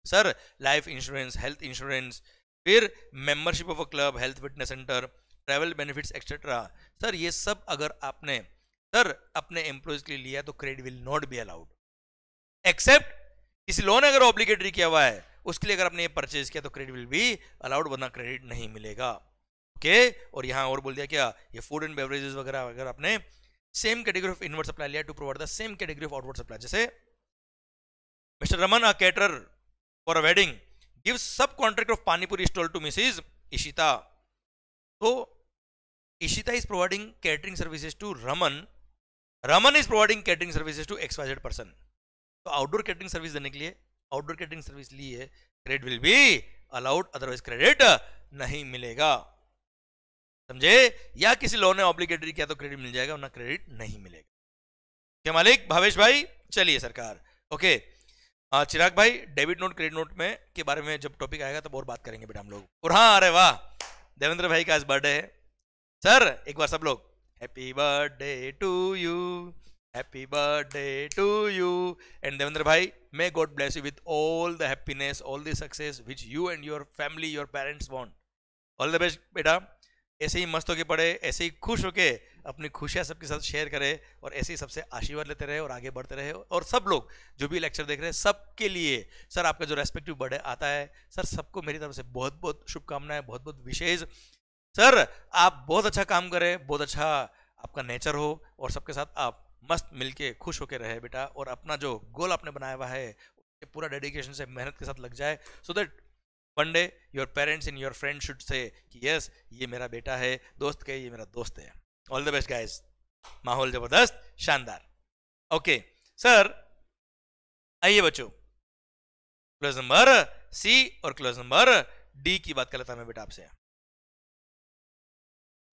Speaker 1: sir life insurance, health insurance, फिर membership of a club, health fitness centre, travel benefits etcetera, sir ये सब अगर आपने सर अपने एम्प्लॉयज के लिए लिया तो credit will not be allowed, except किसी लोन अगर ऑब्लिगेटरी किया हुआ है उसके लिए अगर आपने ये परचेज किया तो क्रेडिट विल बी अलाउड, वरना क्रेडिट नहीं मिलेगा। ओके, और यहां और बोल दिया क्या, ये फूड एंड बेवरेजेस वगैरह अगर आपने same category of inward supply लिया to provide the same category of outward supply, जैसे mister Raman a caterer for a wedding gives subcontract of Pani Puri stall to Mrs. Ishita. So Ishita is providing catering services to Raman. Raman is providing catering services to XYZ person. तो outdoor catering service देने के लिए outdoor catering service ली है, credit will be allowed, otherwise credit नहीं मिलेगा। समझे? या किसी लोन ने ऑब्लिगेटरी किया तो क्रेडिट मिल जाएगा, वरना क्रेडिट नहीं मिलेगा। क्या मालिक? भावेश भाई चलिए सरकार। ओके चिराग भाई, डेबिट नोट क्रेडिट नोट में के बारे में जब टॉपिक आएगा तब और बात करेंगे बेटा हम लोग। और हाँ, अरे वाह, देवेंद्र भाई का आज बर्थडे है सर, एक बार सब लोग happy birthday to you, happy birthday to you, and Devendra भाई may God bless you with all the happiness, all the success which you and your family, your parents want. All the best बेटा, ऐसे ही मस्त होके पढ़े, ऐसे ही खुश होके अपनी खुशियां सबके साथ शेयर करे, और ऐसे ही सबसे आशीर्वाद लेते रहे और आगे बढ़ते रहे। और सब लोग जो भी लेक्चर देख रहे हैं सबके लिए सर आपका जो रेस्पेक्टिव बर्थडे आता है सर, सबको मेरी तरफ से बहुत बहुत शुभकामनाएं, बहुत बहुत विशेष। सर आप बहुत अच्छा काम करें, बहुत अच्छा आपका नेचर हो, और सबके साथ आप मस्त मिलके खुश होके रहे बेटा, और अपना जो गोल आपने बनाया हुआ है पूरा डेडिकेशन से मेहनत के साथ लग जाए, so that one day your parents and your friend should say कि यस ये मेरा बेटा है, दोस्त के ये मेरा दोस्त है। ऑल द बेस्ट गाइस, माहौल जबरदस्त, शानदार। ओके सर, आइए बच्चों, क्लोज नंबर सी और क्लोज नंबर डी की बात कर लेता मैं बेटा आपसे।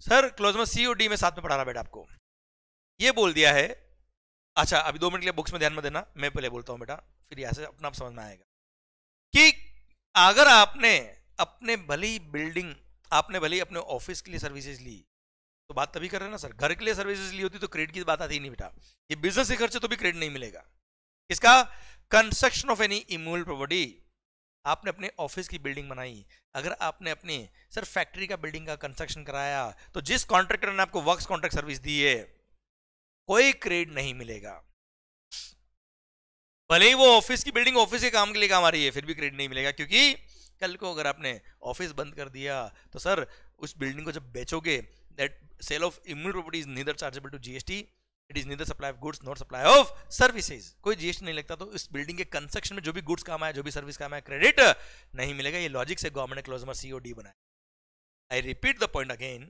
Speaker 1: सर क्लोज नंबर सी और डी में साथ में पढ़ा रहा बेटा आपको, ये बोल दिया है। अच्छा अभी 2 मिनट के लिए बुक्स में ध्यान में देना, मैं पहले बोलता हूं बेटा, फिर यहां से अपना आप समझ में आएगा कि अगर आपने अपने भली बिल्डिंग, आपने भली अपने ऑफिस के लिए सर्विसेज ली, तो बात तभी कर रहे हैं ना सर, घर के लिए सर्विसेज ली होती तो क्रेडिट की बात आती ही नहीं बेटा। ये बिजनेस से खर्चे तो भी क्रेडिट नहीं मिलेगा। इसका construction of any immovable property, आपने अपने ऑफिस की बिल्डिंग बनाई, अगर आपने अपनी सर फैक्ट्री का बिल्डिंग का कंस्ट्रक्शन कराया, तो जिस कॉन्ट्रैक्टर ने आपको वर्क्स कॉन्ट्रैक्ट सर्विस दी है कोई क्रेडिट नहीं मिलेगा। भले ही वो ऑफिस की बिल्डिंग ऑफिस के काम के लिए काम आ रही है, फिर भी क्रेडिट नहीं मिलेगा, क्योंकि कल को अगर आपने ऑफिस बंद कर दिया तो सर उस बिल्डिंग को जब बेचोगे, that sale of immunity property is neither chargeable to GST, it is neither supply of goods not supply of services, कोई जीएसटी नहीं लगता। तो इस बिल्डिंग के कंस्ट्रक्शन में जो भी गुड्स काम आया, जो भी सर्विस काम आया, क्रेडिट नहीं मिलेगा। ये लॉजिक से गवर्नमेंट ने क्लोज नंबर सी और डी बनाया। I repeat the point again,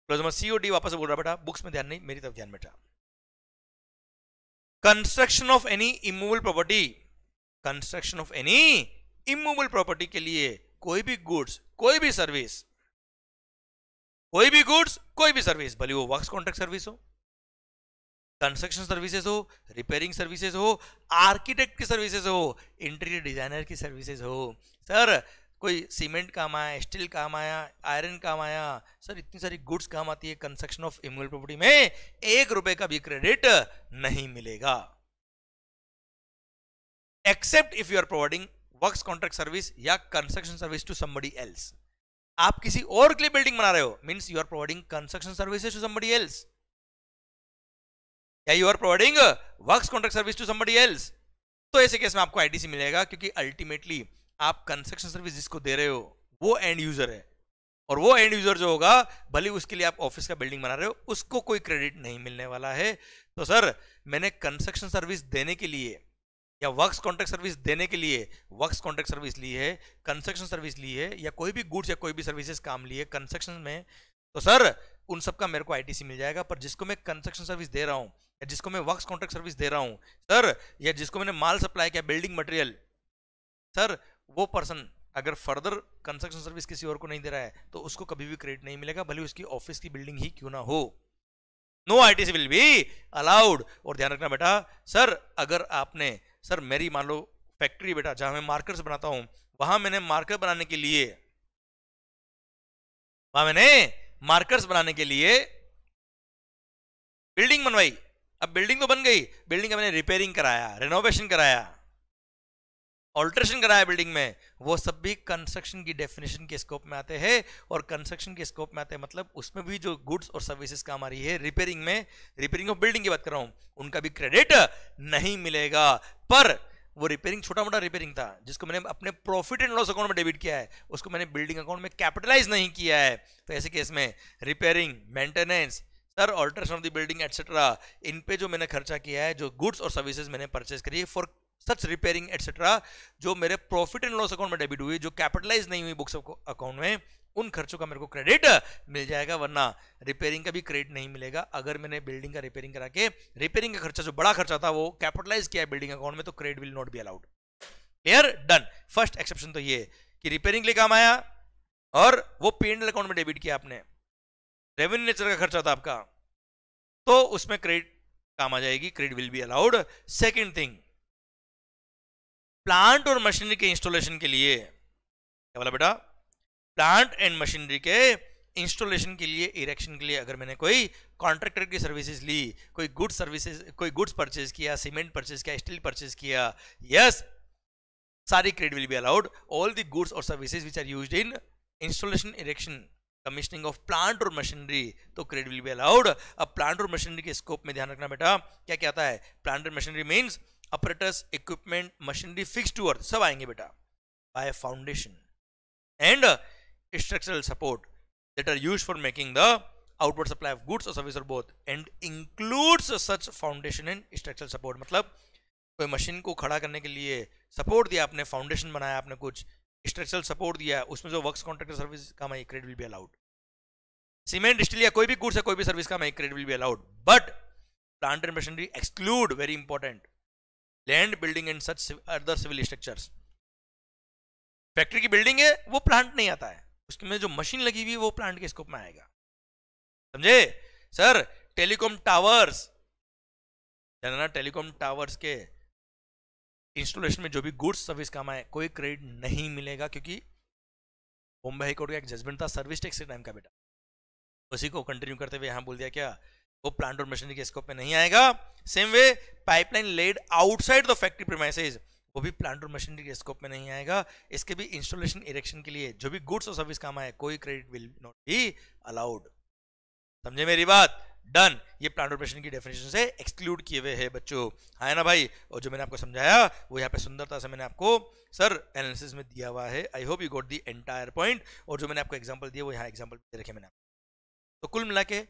Speaker 1: clause number C और डी वापस बोल रहा बेटा, बुक्स में ध्यान नहीं, मेरी तरफ ध्यान बेटा। Construction of any immovable property, construction of any immovable property के लिए कोई भी गुड्स, कोई भी सर्विस, कोई भी गुड्स, कोई भी सर्विस, भले वो वर्क्स कॉन्ट्रैक्ट सर्विस हो, कंस्ट्रक्शन सर्विसेज हो, रिपेयरिंग सर्विसेज हो, आर्किटेक्ट की सर्विसेज हो, इंटीरियर डिजाइनर की सर्विसेज हो, सर कोई सीमेंट काम आया, स्टील काम आया, आयरन काम आया, सर इतनी सारी गुड्स काम आती है, कंस्ट्रक्शन ऑफ इमूवेबल प्रॉपर्टी में 1 रुपए का भी क्रेडिट नहीं मिलेगा, except if you are providing works contract service या construction service to somebody else. आप किसी और के लिए बिल्डिंग बना रहे हो, means you are providing construction services to somebody else, या you are providing works contract service to somebody else. तो ऐसे केस में आपको आईटीसी मिलेगा, क्योंकि अल्टीमेटली आप कंस्ट्रक्शन सर्विस जिसको दे रहे हो वो एंड यूजर है, और वो एंड यूजर जो होगा, भले उसके लिए आप ऑफिस का बिल्डिंग बना रहे हो, उसको कोई क्रेडिट नहीं मिलने वाला है। तो सर मैंने कंस्ट्रक्शन सर्विस देने के लिए या वर्क्स कॉन्ट्रैक्ट सर्विस देने के लिए वर्क्स कॉन्ट्रैक्ट सर्विस ली है, कंस्ट्रक्शन सर्विस ली है, या कोई भी गुड्स या कोई भी सर्विसेज काम ली है कंस्ट्रक्शन में, तो सर उन सब का मेरे को आईटीसी मिल जाएगा। पर जिसको मैं कंस्ट्रक्शन सर्विस दे रहा हूं, या जिसको मैं वर्क्स कॉन्ट्रैक्ट सर्विस दे रहा हूं सर, या जिसको मैंने माल सप्लाई किया, बिल्डिंग मटेरियल, सर वो पर्सन अगर फर्दर कंस्ट्रक्शन सर्विस किसी और को नहीं दे रहा है तो उसको कभी भी क्रेडिट नहीं मिलेगा, भले उसकी ऑफिस की बिल्डिंग ही क्यों ना हो। No ITC will be allowed. और ध्यान रखना बेटा, सर अगर आपने, सर मेरी मान लो फैक्ट्री बेटा, जहां मैं मार्कर्स बनाता हूं, वहां मैंने मार्कर्स बनाने के लिए बिल्डिंग बनवाई। अब बिल्डिंग तो बन गई, बिल्डिंग का मैंने रिपेयरिंग कराया, रेनोवेशन कराया, ऑल्ट्रेशन कराया बिल्डिंग में, वो सब भी कंस्ट्रक्शन की डेफिनेशन के स्कोप में आते हैं। और कंस्ट्रक्शन के स्कोप में आते हैं मतलब उसमें भी जो गुड्स और सर्विसेज काम आ रही है, रिपेयरिंग में, रिपेयरिंग ऑफ बिल्डिंग की बात कर रहा हूं, उनका भी क्रेडिट नहीं मिलेगा। पर वो रिपेयरिंग छोटा मोटा रिपेयरिंग था, जिसको मैंने अपने प्रॉफिट एंड लॉस अकाउंट में डेबिट किया है, उसको मैंने बिल्डिंग अकाउंट में कैपिटलाइज नहीं किया है। तो ऐसे केस में repairing, maintenance, sir alteration of the building etcetera, इन पे जो मैंने खर्चा किया है, जो गुड्स और सर्विसेज मैंने परचेज करी है फॉर सच रिपेयरिंग एटसेट्रा, जो मेरे प्रॉफिट एंड लॉस अकाउंट में डेबिट हुई, जो कैपिटलाइज नहीं हुई बुक्स अकाउंट में, उन खर्चों का मेरे को क्रेडिट मिल जाएगा। वरना रिपेयरिंग का भी क्रेडिट नहीं मिलेगा। अगर मैंने बिल्डिंग का रिपेयरिंग करा के रिपेयरिंग का खर्चा जो बड़ा खर्चा था वो कैपिटलाइज किया है बिल्डिंग अकाउंट में, तो credit will not be allowed. Clear? Done. First exception तो ये कि रिपेयरिंग के लिए काम आया और वो P&L अकाउंट में डेबिट किया आपने, रेवेन्यू नेचर का खर्चा था आपका, तो उसमें क्रेडिट काम आ जाएगी, credit will be allowed. Second thing, plant और मशीनरी के इंस्टॉलेशन के लिए, क्या बोला बेटा, प्लांट एंड मशीनरी के इंस्टॉलेशन के लिए, इरेक्शन के लिए अगर मैंने कोई कॉन्ट्रैक्टर की सर्विसेज ली, कोई गुड्स सर्विसेज, कोई गुड्स परचेज किया, सीमेंट परचेज किया, स्टील परचेज किया, यस, सारी credit will be allowed. All the goods और services which are used in installation, erection, commissioning of plant और मशीनरी, तो क्रेडिट विल बी अलाउड। अब plant और मशीनरी के स्कोप में ध्यान रखना बेटा, क्या क्या आता है। प्लांट और machinery means apparatus, equipment, machinery fixed to earth, सब आएंगे बेटा, by a foundation and structural support that are used for making the outward supply of goods or service or both, and includes such foundation and structural support। मतलब कोई machine को खड़ा करने के लिए सपोर्ट दिया आपने, फाउंडेशन बनाया आपने, कुछ स्ट्रक्चरल सपोर्ट दिया, उसमें जो वर्क्स कॉन्ट्रैक्टर सर्विस काम आई, credit will be allowed. Cement, steel या कोई भी गुड्स है, कोई भी सर्विस काम आई, credit will be allowed. But plant and machinery exclude, very important, land, building and such other civil structures. Factory की बिल्डिंग है वो प्लांट नहीं आता है, उसमें जो मशीन लगी हुई है वो प्लांट के स्कोप में आएगा, समझे। सर टेलीकॉम टावर्स, जानना, टेलीकॉम टावर्स के इंस्टॉलेशन में जो भी गुड्स सर्विस काम आए, कोई क्रेडिट नहीं मिलेगा, क्योंकि बॉम्बे हाईकोर्ट का एक जजमेंट था सर्विस टैक्स के टाइम का बेटा, उसी को कंटिन्यू करते हुए यहां बोल दिया क्या, वो प्लांट और मशीनरी के स्कोप में नहीं आएगा। Same way pipeline laid outside the factory premises, वो भी प्लांट और मशीनरी के स्कोप में नहीं आएगा। इसके भी इंस्टॉलेशन, इरेक्शन के लिए जो भी गुड्स और सर्विस काम आए, कोई credit will not be allowed. समझे मेरी बात? डन। ये प्लांट और मशीनरी की डेफिनेशन से एक्सक्लूड किए हुए हैं बच्चों, है ना भाई। और जो मैंने आपको समझाया वो यहाँ पे सुंदरता से मैंने आपको सर एनालिसिस में दिया हुआ है। I hope you got the entire point. और जो मैंने आपको एग्जांपल दिया वो यहाँ एग्जांपल दे रखे मैंने। तो कुल मिला के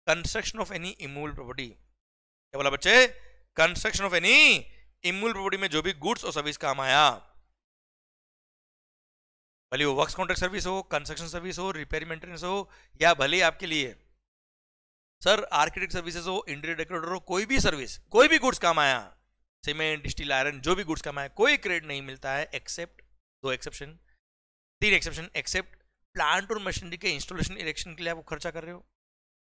Speaker 1: construction of any immovable property, क्या बोला बच्चे, construction of any immovable property में जो भी गुड्स और सर्विस काम आया, भले वो वर्क्स कॉन्ट्रैक्ट सर्विस हो, कंस्ट्रक्शन सर्विस हो, रिपेयर मेंटेनेंस हो, या भले आपके लिए सर आर्किटेक्ट सर्विसेज हो, इंटीरियर डेकोरेटर हो, कोई भी सर्विस, कोई भी गुड्स काम आया, सीमेंट, स्टील, आयरन, जो भी गुड्स काम आया, कोई क्रेडिट नहीं मिलता है एक्सेप्ट, दो एक्सेप्शन, तीन एक्सेप्शन, एक्सेप्ट प्लांट और मशीनरी के इंस्टॉलेशन, इरेक्शन के लिए आप खर्चा कर रहे हो,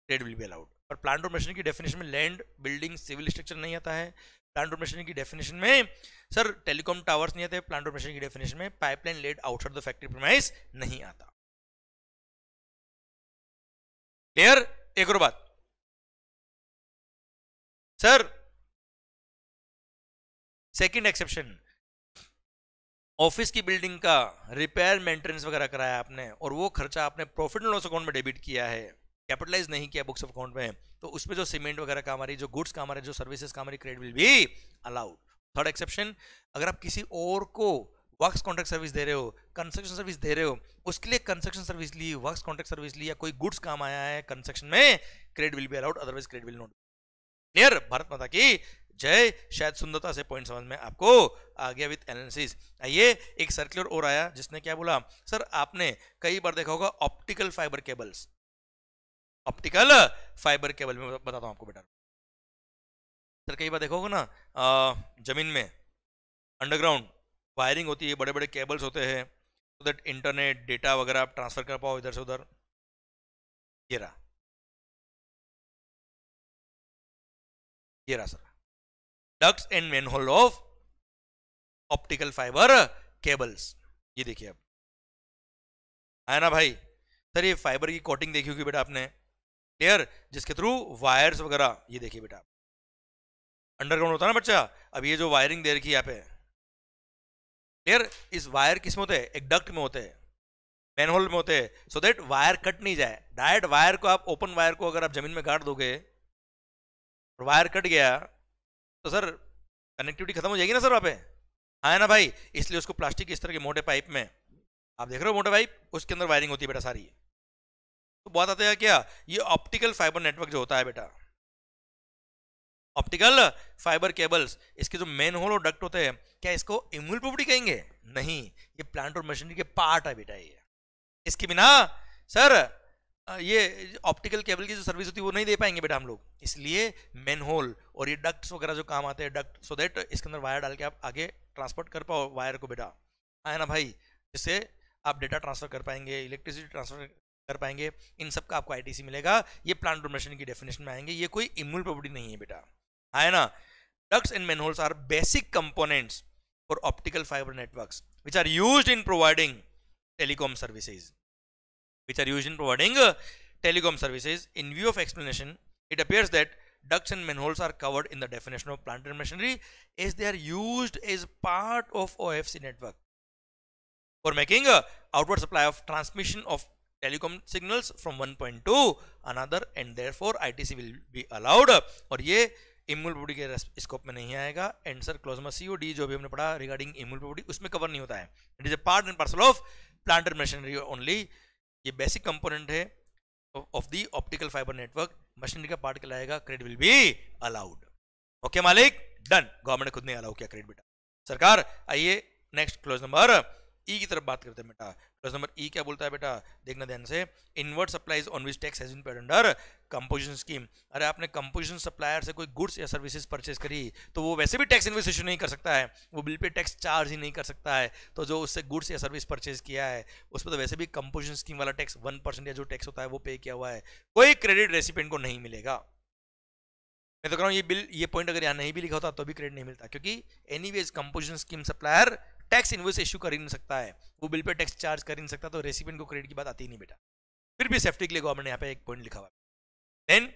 Speaker 1: क्रेडिट विल बी अलाउड। पर प्लांट और मशीनरी की डेफिनेशन में लैंड, बिल्डिंग, सिविल स्ट्रक्चर नहीं आता है। प्लांट और मशीनरी की डेफिनेशन में सर टेलीकॉम टावर्स नहीं आते। प्लांट और मशीनरी की डेफिनेशन में pipeline laid outside the factory premise नहीं आता। क्लियर? एक और बात सर, सेकंड एक्सेप्शन, ऑफिस की बिल्डिंग का रिपेयर मेंटेनेंस वगैरह कराया आपने और वो खर्चा आपने प्रॉफिट एंड लॉस अकाउंट में डेबिट किया है, कैपिटलाइज नहीं किया बुक्स ऑफ अकाउंट में, तो उसमें जो सीमेंट वगैरह काम आ रही, जो गुड्स काम आ रही, जो सर्विसेज काम आ रही, credit will be allowed. Third exception, अगर आप किसी और को वर्क्स कॉन्ट्रैक्ट सर्विस दे रहे हो, कंस्ट्रक्शन सर्विस दे रहे हो, उसके लिए कंस्ट्रक्शन सर्विस ली, वर्क्स कॉन्ट्रैक्ट सर्विस ली, या कोई गुड्स काम आया है कंस्ट्रक्शन में, credit will be allowed, otherwise credit will not. Clear? Bharat माता की जय। शायद सुंदरता से पॉइंट समझ में आपको आ गया विद एनालिसिस। आइए एक सर्कुलर और आया जिसने क्या बोला, सर आपने कई बार देखा होगा optical fibre cables, optical fibre cable में बताता हूं आपको बेटा। सर कई बार देखा होगा ना, जमीन में अंडरग्राउंड वायरिंग होती है, बड़े बड़े केबल्स होते हैं, सो दैट इंटरनेट डेटा वगैरह आप ट्रांसफर कर पाओ इधर से उधर। ये रहा, ये रहा sir, ducts and manhole of optical fibre cables. ये देखिए अब है ना भाई। सर ये फाइबर की कोटिंग देखी होगी बेटा आपने, क्लियर, जिसके थ्रू वायर्स वगैरह, ये देखिए बेटा अंडरग्राउंड होता है ना बच्चा। अब ये जो वायरिंग दे रखी है यहाँ पे, क्लियर, इस वायर किस में होते हैं, एक डक्ट में होते हैं, मैनहोल में होते हैं, सो दैट वायर कट नहीं जाए। डायरेक्ट वायर को आप, ओपन वायर को अगर आप जमीन में गाड़ दोगे और वायर कट गया तो सर कनेक्टिविटी खत्म हो जाएगी ना सर वहां पे, है ना भाई। इसलिए उसको प्लास्टिक इस तरह के मोटे पाइप में, आप देख रहे हो मोटे पाइप, उसके अंदर वायरिंग होती है बेटा सारी। तो बात आते हैं क्या, ये ऑप्टिकल फाइबर नेटवर्क जो होता है बेटा, ऑप्टिकल फाइबर केबल्स, इसके जो मेन होल और डक्ट होते हैं, क्या इसको इम्यूल प्रॉपर्टी कहेंगे? नहीं, ये प्लांट और मशीनरी के पार्ट है बेटा। ये इसके बिना सर ये ऑप्टिकल केबल की जो सर्विस होती है वो नहीं दे पाएंगे बेटा हम लोग। इसलिए मेन होल और ये डक्ट्स वगैरह जो काम आते हैं, डक्ट, सो दैट इसके अंदर वायर डाल के आप आगे ट्रांसपोर्ट कर पाओ वायर को बेटा, है ना भाई, जिससे आप डेटा ट्रांसफर कर पाएंगे, इलेक्ट्रिसिटी ट्रांसफर कर पाएंगे, इन सब का आपको आईटीसी मिलेगा। ये प्लांट और मशीनरी की डेफिनेशन में आएंगे, ये कोई इम्यूल प्रॉपर्टी नहीं है बेटा, है ना। Ducts and manholes are basic components for optical fiber networks, which are used in providing telecom services. In view of explanation, it appears that ducts and manholes are covered in the definition of plant and machinery, as they are used as part of OFC network for making outward supply of transmission of telecom signals from one point to another, and therefore ITC will be allowed. और ये इम्यूल property के scope में नहीं आएगा। Answer clause में COD जो भी हमने पढ़ा रिगार्डिंग इम्यूल प्रॉपर्टी उसमें कवर नहीं होता है। It is a part and parcel of plant and machinery only. ये बेसिक कंपोनेंट है of the optical fibre network, machinery का पार्ट कहलाएगा, credit will be allowed. Okay मालिक, डन। गवर्नमेंट ने खुद नहीं अलाउ किया क्रेडिट बेटा, सरकार। आइए नेक्स्ट क्लॉज नंबर ई की तरफ बात करते हैं बेटा। क्लॉज नंबर ई क्या बोलता है बेटा, देखना ध्यान से। Inward supplies on which tax has been paid under composition scheme. अरे आपने कंपोजिशन सप्लायर से कोई गुड्स या सर्विसेज परचेज करी तो वो वैसे भी टैक्स इनवॉइस इशू नहीं कर सकता है, वो बिल पे टैक्स चार्ज ही नहीं कर सकता है। तो जो उससे गुड्स या सर्विस परचेज किया है उस पर तो वैसे भी कंपोजिशन स्कीम वाला टैक्स 1% या जो टैक्स होता है वो पे किया हुआ है, कोई क्रेडिट रेसिपिएंट को नहीं मिलेगा। मैं तो कह रहा हूँ ये बिल, ये पॉइंट अगर यहाँ नहीं भी लिखा होता तो भी क्रेडिट नहीं मिलता, क्योंकि anyways composition scheme supplier tax invoice issue कर ही नहीं सकता है, वो बिल पे टैक्स चार्ज कर ही नहीं सकता, तो रेसिपिएंट को क्रेडिट की बात आती ही नहीं बेटा। फिर भी सेफ्टी के लिए गवर्नमेंट ने यहाँ पे एक पॉइंट लिखा हुआ है। Then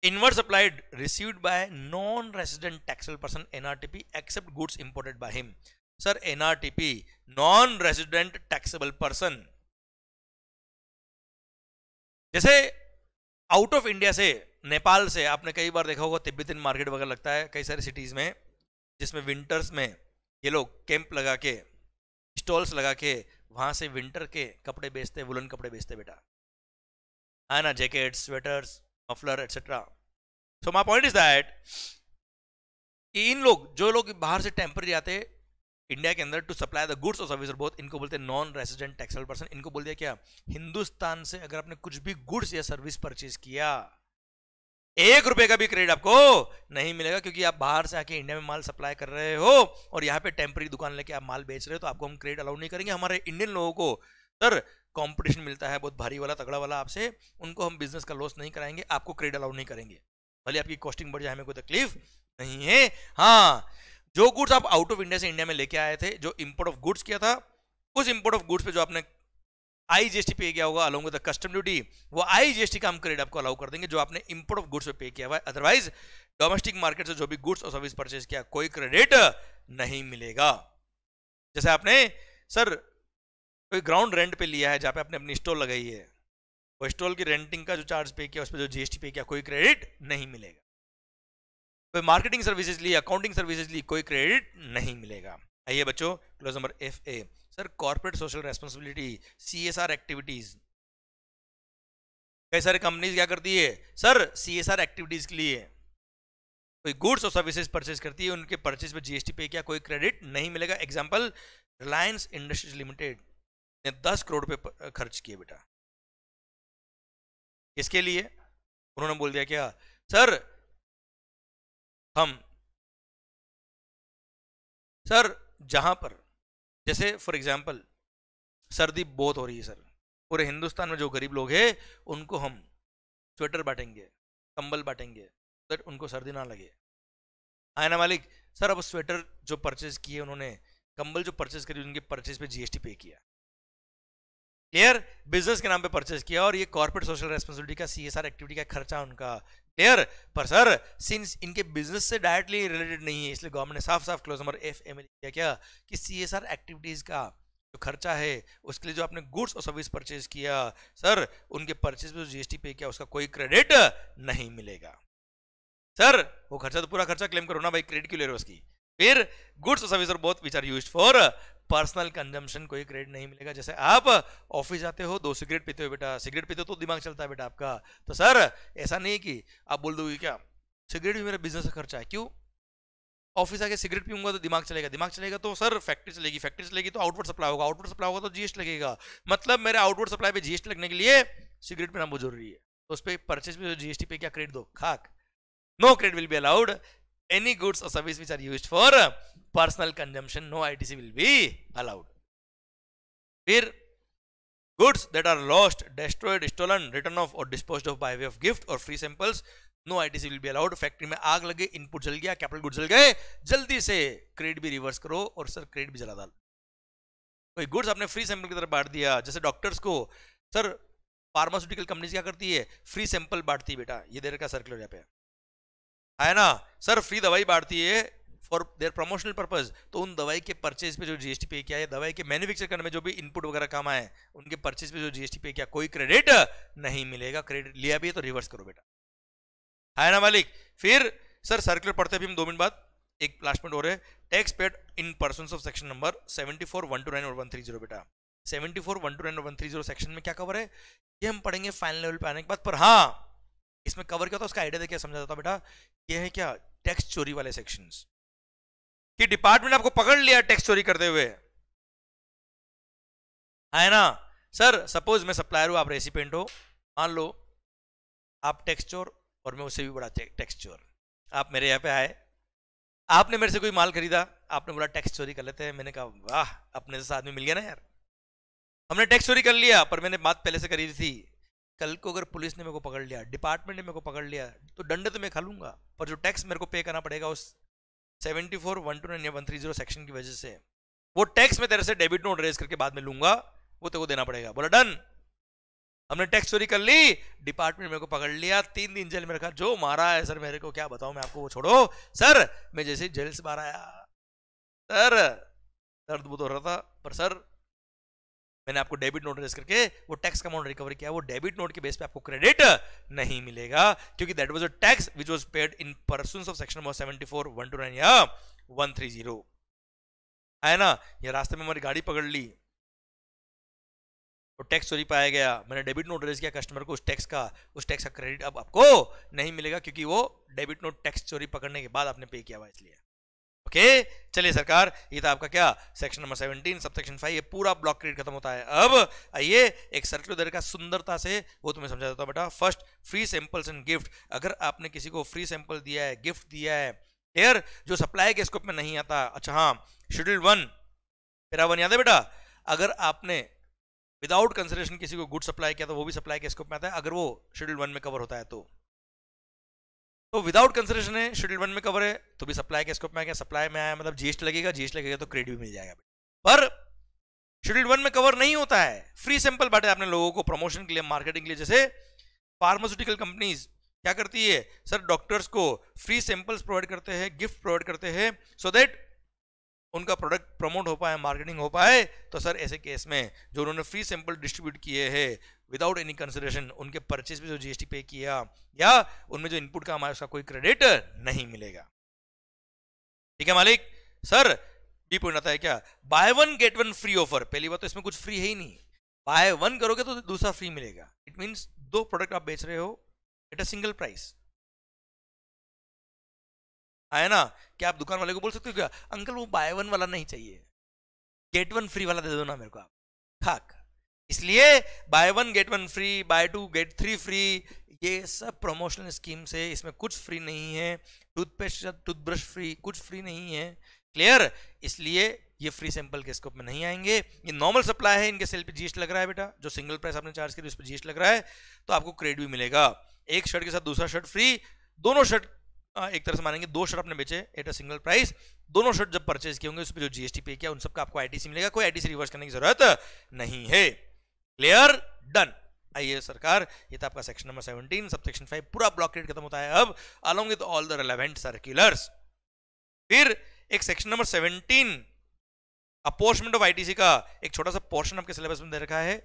Speaker 1: inward supplies received by non resident taxable person NRTP except goods imported by him. Sir NRTP non resident taxable person, जैसे आउट ऑफ इंडिया से, नेपाल से, आपने कई बार देखा होगा तिब्बतन मार्केट वगैरह लगता है कई सारी सिटीज में, जिसमें विंटर्स में ये लोग कैंप लगा के, स्टॉल्स लगा के वहां से विंटर के कपड़े बेचते, वुलन कपड़े बेचते बेटा, है ना, jackets, sweaters, muffler etcetera. So my point is that in लोग, जो लोग बाहर से टेम्पररी आते इंडिया के अंदर टू सप्लाई द गुड्स और सर्विस और बोथ, इनको बोलते हैं नॉन रेसिडेंट टैक्सेबल पर्सन। इनको बोल दिया क्या, हिंदुस्तान से अगर आपने कुछ भी गुड्स या सर्विस परचेज किया, 1 रुपए का भी क्रेडिट आपको नहीं मिलेगा, क्योंकि आप बाहर से आके इंडिया में माल सप्लाई कर रहे हो और यहाँ पे टेम्पररी दुकान लेके आप माल बेच रहे हो, तो आपको हम क्रेडिट अलाउ नहीं करेंगे। हमारे इंडियन लोगों को सर कंपटीशन मिलता है बहुत भारी वाला, तगड़ा वाला आपसे, उनको हम बिजनेस का लॉस नहीं कराएंगे, आपको क्रेडिट अलाउ नहीं करेंगे, भले आपकी कॉस्टिंग बढ़ जाए, हमें कोई तकलीफ नहीं है। हाँ, जो गुड्स आप आउट ऑफ इंडिया से इंडिया में लेके आए थे, जो इंपोर्ट ऑफ गुड्स किया था, उस इंपोर्ट ऑफ गुड्स पे जो आपने IGST पे किया होगा along with the custom duty, वो IGST का हम क्रेडिट आपको अलाउ कर देंगे जो आपने इंपोर्ट ऑफ गुड्स पे पे किया हुआ है। अदरवाइज डोमेस्टिक मार्केट से जो भी गुड्स और सर्विस परचेज किया, कोई क्रेडिट नहीं मिलेगा। जैसे आपने सर कोई ग्राउंड रेंट पे लिया है जहां पे आपने अपनी स्टॉल लगाई है, वो स्टॉल की रेंटिंग का जो चार्ज पे किया, उस पर जो जीएसटी पे किया, कोई क्रेडिट नहीं मिलेगा। कोई मार्केटिंग सर्विसेज ली, अकाउंटिंग सर्विसेज ली, कोई क्रेडिट नहीं मिलेगा। आइए बच्चों, close number F A, sir corporate social responsibility, CSR activities. कई सारे कंपनीज क्या करती है सर, सीएसआर एक्टिविटीज के लिए कोई गुड्स और सर्विसेज परचेज करती है, उनके परचेज पे जीएसटी पे किया, कोई क्रेडिट नहीं मिलेगा। एग्जांपल, रिलायंस इंडस्ट्रीज लिमिटेड ने 10 करोड़ पे खर्च किए बेटा, इसके लिए उन्होंने बोल दिया क्या सर, हम सर जहां पर जैसे फॉर एग्जांपल सर्दी बहुत हो रही है सर, पूरे हिंदुस्तान में जो गरीब लोग हैं उनको हम स्वेटर बांटेंगे, कंबल बांटेंगे, तो उनको सर्दी ना लगे। आए ना मालिक, सर अब स्वेटर जो परचेज किए उन्होंने, कंबल जो परचेज करी, उनके परचेज पे जीएसटी पे किया, क्लियर, बिजनेस के नाम पे परचेज किया, और ये कॉर्पोरेट सोशल रेस्पॉन्सिबिलिटी का सीएसआर एक्टिविटी का खर्चा उनका, क्लियर। पर सर सिंस इनके बिजनेस से डायरेक्टली रिलेटेड नहीं है, इसलिए गवर्नमेंट ने साफ साफ क्लोज नंबर एफ ए में लिखा क्या कि सीएसआर एक्टिविटीज का जो खर्चा है उसके लिए जो आपने गुड्स और सर्विस परचेज किया सर, उनके परचेज पे जो जीएसटी पे किया उसका कोई क्रेडिट नहीं मिलेगा। सर वो खर्चा तो पूरा खर्चा क्लेम करो ना भाई, क्रेडिट क्यों ले रहे हो उसकी। फिर गुड्स और सर्विस और both which are used for personal consumption, कोई क्रेडिट नहीं मिलेगा। जैसे आप ऑफिस जाते हो, 2 सिगरेट पीते हो बेटा, सिगरेट पीते हो तो दिमाग चलता है बेटा आपका, तो सर ऐसा नहीं कि आप बोल दोगे क्या सिगरेट भी मेरा बिजनेस का खर्चा है, क्यों, ऑफिस आके सिगरेट पीऊंगा तो दिमाग चलेगा, दिमाग चलेगा तो सर फैक्ट्री चलेगी, फैक्ट्री चलेगी तो आउटवर्ड सप्लाई होगा, आउटवर्ड सप्लाई होगा तो जीएसटी लगेगा, मतलब मेरे आउटवर्ड सप्लाई पे जीएसटी लगने के लिए सिगरेट पीना बहुत जरूरी है, तो उस पर परचेज पे जीएसटी पे क्या क्रेडिट दो, खाक। No credit will be allowed any goods or service which are used for personal consumption, no ITC will be allowed. फिर goods that are lost, destroyed, stolen, written off or disposed of by way of gift or free samples, no ITC will be allowed. Factory में आग लगे, input जल गया, capital goods जल गए, जल्दी से क्रेडिट भी रिवर्स करो और सर क्रेडिट भी जला डाल। कोई गुड्स आपने फ्री सैंपल की तरफ बांट दिया, जैसे डॉक्टर्स को सर फार्मास्यूटिकल कंपनी क्या करती है, फ्री सैंपल बांटती है बेटा, ये देर का सर्कुलर यहाँ पे है ना सर, फ्री दवाई बांटती है फॉर देयर प्रमोशनल पर्पज, तो उन दवाई के परचेज पे जो जीएसटी पे किया है, दवाई के मैन्युफैक्चर करने में जो भी इनपुट वगैरह काम आए उनके परचेज पे जो जीएसटी पे किया, कोई क्रेडिट नहीं मिलेगा। क्रेडिट लिया भी है तो रिवर्स करो बेटा, है ना मालिक। फिर सर सर्कुलर पढ़ते भी हम 2 मिनट बाद, एक लास्ट मिनट हो रहे, tax paid in persons of section number 74, 129 और 130 बेटा। 74, 129 और 130 सेक्शन में क्या कवर है ये हम पढ़ेंगे फाइनल लेवल पे आने के बाद, पर हाँ इसमें कवर क्या होता है उसका आइडिया देखिए समझा जाता बेटा। ये है क्या, टैक्स चोरी वाले सेक्शंस, कि डिपार्टमेंट आपको पकड़ लिया टैक्स चोरी करते हुए, है ना सर। सपोज मैं सप्लायर हूं, आप रेसिपेंट हो, मान लो आप टैक्स चोर और मैं उससे भी बड़ा टैक्स चोर, आप मेरे यहाँ पे आए, आपने मेरे से कोई माल खरीदा, आपने बोला टैक्स चोरी कर लेते हैं, मैंने कहा वाह अपने जैसा आदमी मिल गया ना यार, हमने टैक्स चोरी कर लिया, पर मैंने बात पहले से करी थी, कल को अगर पुलिस ने मेरे को पकड़ लिया, डिपार्टमेंट ने मेरे को पकड़ लिया, तो दंड तो मैं खा लूंगा, पर जो टैक्स मेरे को पे करना पड़ेगा उस 74, 129 या 130 सेक्शन की वजह से, वो टैक्स में तेरे से डेबिट नोट रेज करके बाद में लूंगा, वो तेरे को देना पड़ेगा। बोला डन, हमने टैक्स चोरी कर ली, डिपार्टमेंट मेरे को पकड़ लिया, 3 दिन जेल में रखा, जो मारा है सर मेरे को क्या बताऊं मैं आपको, वो छोड़ो सर, मैं जैसे जेल से बाहर आया सर दर्द बहुत हो रहा था, पर सर मैंने आपको डेबिट नोट रेज करके वो टैक्स का अमाउंट रिकवर किया, वो डेबिट नोट के बेस पे आपको क्रेडिट नहीं मिलेगा, क्योंकि that was a tax which was paid in persons of section number 74, 129 या 130, है ना। ये रास्ते में हमारी गाड़ी पकड़ ली, तो टैक्स चोरी पाया गया, मैंने डेबिट नोट रेज किया कस्टमर को, उस टैक्स का क्रेडिट अब आपको नहीं मिलेगा, क्योंकि वो डेबिट नोट टैक्स चोरी पकड़ने के बाद आपने पे किया हुआ, इसलिए ओके। चलिए सरकार, ये था आपका क्या सेक्शन नंबर 17 सबसेक्शन 5, ये पूरा ब्लॉक क्रेडिट खत्म होता है। अब आइए एक सर्कुलर का सुंदरता से वो तुम्हें समझा देता हूं बेटा। First, free samples and gift, अगर आपने किसी को फ्री सैंपल दिया है, गिफ्ट दिया है, क्लियर, जो सप्लाई के स्कोप में नहीं आता। अच्छा हाँ, शेड्यूल 1 पैरा 1 याद है बेटा, अगर आपने विदाउट कंसिडरेशन किसी को गुड सप्लाई किया तो वो भी सप्लाई के स्कोप में आता है, अगर वो शेड्यूल 1 में कवर होता है तो विदाउट कंसिडरेशन है, शेड्यूल 1 में कवर है तो भी सप्लाई के स्कोप में आ गया, सप्लाई में आया मतलब जीएसटी लगेगा, जीएसटी लगेगा तो क्रेडिट भी मिल जाएगा। पर शेड्यूल 1 में कवर नहीं होता है, फ्री सैंपल बांटे आपने लोगों को प्रमोशन के लिए, मार्केटिंग के लिए। जैसे फार्मास्यूटिकल कंपनीज क्या करती है सर, डॉक्टर्स को फ्री सैंपल्स प्रोवाइड करते हैं, गिफ्ट प्रोवाइड करते हैं, सो दैट उनका प्रोडक्ट प्रमोट हो पाए, मार्केटिंग हो पाए, तो सर ऐसे केस में जो उन्होंने फ्री सैंपल डिस्ट्रीब्यूट किए हैं विदाउट एनी कंसिडरेशन, उनके परचेज पे जो जीएसटी पे किया या उनमें जो इनपुट काम आया उसका कोई क्रेडिट नहीं मिलेगा। ठीक है मालिक। सर बी पॉइंट आता है क्या, bye one get one free offer. पहली बात तो इसमें कुछ फ्री है ही नहीं, बाय वन करोगे तो दूसरा फ्री मिलेगा। इट मींस दो प्रोडक्ट आप बेच रहे हो एट अ सिंगल प्राइस, है ना। क्या आप दुकान वाले को बोल सकते हो क्या, अंकल वो बाय वन वाला नहीं चाहिए, गेट वन फ्री वाला दे दो ना मेरे को आप, खाक। इसलिए buy one get one free, buy two get three free, ये सब प्रमोशनल स्कीम से, इसमें कुछ फ्री नहीं है। टूथपेस्ट टूथब्रश फ्री, कुछ फ्री नहीं है। क्लियर। इसलिए ये फ्री सैंपल के स्कोप में नहीं आएंगे। ये नॉर्मल सप्लाई है, इनके सेल पे जीएसटी लग रहा है बेटा, जो सिंगल प्राइस आपने चार्ज किया उस पर जीएसटी लग रहा है, तो आपको क्रेडिट भी मिलेगा। एक शर्ट के साथ दूसरा शर्ट फ्री, दोनों शर्ट एक तरह से मानेंगे दो शर्ट आपने बेचे एट अ सिंगल प्राइस, दोनों शर्ट जब परचेज किए होंगे उस पर जो जीएसटी पे किया उन सबका आपको आईटीसी मिलेगा, कोई आईटीसी रिवर्स करने की जरूरत नहीं है। Clear, done. आइए सरकार, ये था आपका सेक्शन नंबर 17, सबसेक्शन 5 पूरा ब्लॉक रेट खत्म होता है अब, along with all the relevant circulars. फिर एक सेक्शन नंबर 17 अपॉर्चमेंट ऑफ आईटीसी का एक छोटा सा पोर्शन आपके सिलेबस में दे रखा है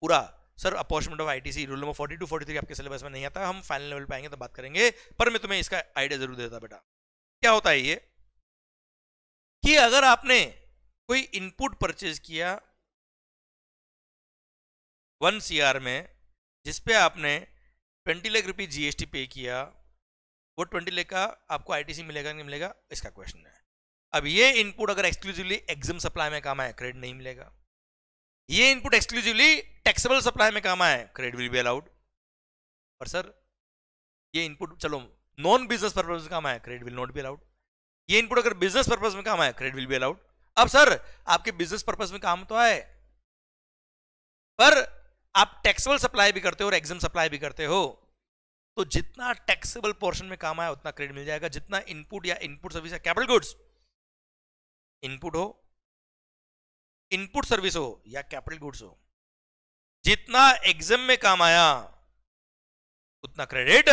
Speaker 1: पूरा। Sir apportionment of ITC rule number 42 43 आपके सिलेबस में नहीं आता, हम फाइनल लेवल पे आएंगे तो बात करेंगे, पर मैं तुम्हें इसका आइडिया जरूर देता बेटा। क्या होता है ये कि अगर आपने कोई इनपुट परचेज किया 1 CR में, जिसपे आपने 20 लाख रुपये जीएसटी पे किया, वो 20 लाख का आपको आईटीसी मिलेगा नहीं मिलेगा, इसका क्वेश्चन है। अब ये इनपुट अगर एक्सक्लूसिवली एग्जाम सप्लाई में काम आए, क्रेडिट नहीं मिलेगा। ये इनपुट एक्सक्लूसिवली टैक्सेबल सप्लाई में काम आए, क्रेडिट विल बी अलाउड। और सर ये इनपुट चलो नॉन बिजनेस पर्पज में काम आए, credit will not be allowed. ये इनपुट अगर बिजनेस पर्पज में काम आए, क्रेडिट विल बी अलाउड। अब सर आपके बिजनेस पर्पज में काम तो आए, पर आप टैक्सेबल सप्लाई भी करते हो और एग्जाम सप्लाई भी करते हो, तो जितना टैक्सेबल पोर्शन में काम आया उतना क्रेडिट मिल जाएगा। जितना इनपुट या इनपुट सर्विस या कैपिटल गुड्स, इनपुट हो, इनपुट सर्विस हो या कैपिटल गुड्स हो, जितना एग्जाम में काम आया उतना क्रेडिट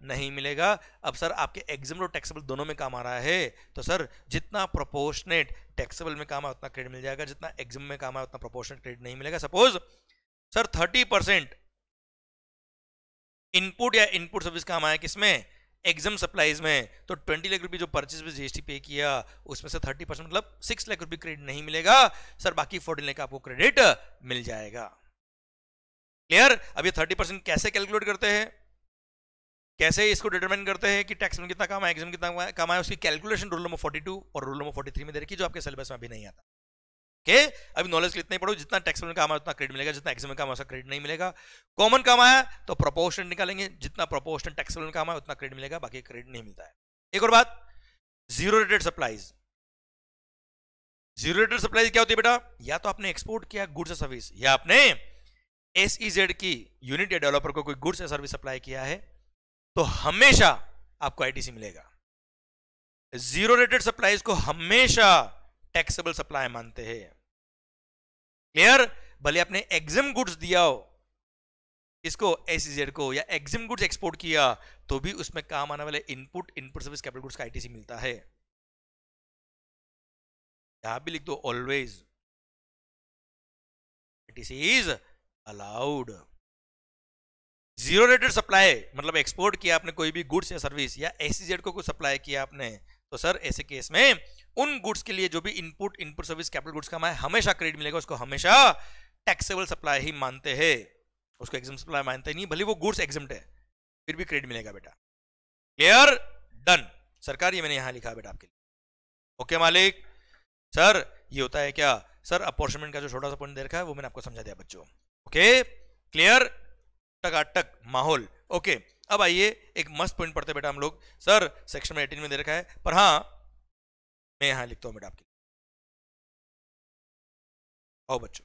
Speaker 1: नहीं मिलेगा। अब सर आपके एग्जाम और टैक्सेबल दोनों में काम आ रहा है, तो सर जितना प्रोपोर्शनेट टैक्सेबल में काम आया उतना क्रेडिट मिल जाएगा, जितना एग्जाम में काम आया उतना प्रोपोर्शनेट क्रेडिट नहीं मिलेगा। सपोज सर 30% इनपुट या इनपुट सर्विस काम आया किसमें, एग्जाम सप्लाईज में, तो 20 लाख रुपए जो परचेज में जीएसटी पे किया उसमें से 30% मतलब 6 लाख रुपए क्रेडिट नहीं मिलेगा सर, बाकी 14 लाख आपको क्रेडिट मिल जाएगा। क्लियर। अब ये 30% कैसे कैलकुलेट करते हैं, कैसे इसको डिटरमाइन करते हैं कि टैक्स में कितना काम आया, एग्जाम कितना काम आया, उसकी कैलकुलेशन रूल नंबर 42 और रूल नंबर 43 में दे रखी, जो आपके सिलेबस में अभी नहीं आता। ओके, अभी नॉलेज के लिए इतना ही पढ़ो, जितना टैक्स में काम आया उतना क्रेडिट मिलेगा, जितना एग्जाम में काम आया उसका क्रेडिट नहीं मिलेगा। कॉमन काम आया तो प्रोपोर्शन निकालेंगे, जितना प्रोपोर्शन टैक्स में काम आया उतना क्रेडिट मिलेगा, बाकी क्रेडिट नहीं मिलता है। एक और बात, zero rated supplies. Zero rated supplies क्या होती है बेटा, या तो आपने एक्सपोर्ट किया गुड्स या सर्विस, या आपने SEZ की यूनिट या डेवलपर को कोई गुड्स या सर्विस सप्लाई किया है, तो हमेशा आपको आईटीसी मिलेगा। जीरो रेटेड सप्लाईज को हमेशा टैक्सेबल सप्लाई मानते हैं। क्लियर। भले आपने एग्जाम गुड्स दिया हो इसको SEZ को, या एग्जाम गुड्स एक्सपोर्ट किया, तो भी उसमें काम आने वाले इनपुट सर्विस कैपिटल गुड्स का आईटीसी मिलता है। यहां भी लिख दो always ITC is allowed. Zero rated supply मतलब एक्सपोर्ट किया आपने कोई भी गुड्स या सर्विस, या SEZ को कोई सप्लाई किया आपने, तो सर ऐसे केस में उन गुड्स के लिए जो भी इनपुट सर्विस कैपिटल गुड्स का है हमेशा क्रेडिट मिलेगा, उसको हमेशा टैक्सेबल सप्लाई ही मानते हैं, उसको एग्जाम सप्लाई मानते नहीं, भले वो गुड्स एग्जाम्प्ट है फिर भी क्रेडिट मिलेगा बेटा। Clear, done. सरकार ये मैंने यहां लिखा बेटा आपके लिए। ओके मालिक। सर ये होता है क्या, सर अपॉर्चमेंट का जो छोटा सा पॉइंट दे रखा है वो मैंने आपको समझा दिया बच्चों। ओके क्लियर, टकाटक माहौल। ओके, अब आइए एक मस्त पॉइंट पढ़ते बेटा हम लोग। सर सेक्शन में 18 में दे रखा है, पर हाँ मैं यहां लिखता हूं बेटा आपके। आओ बच्चों,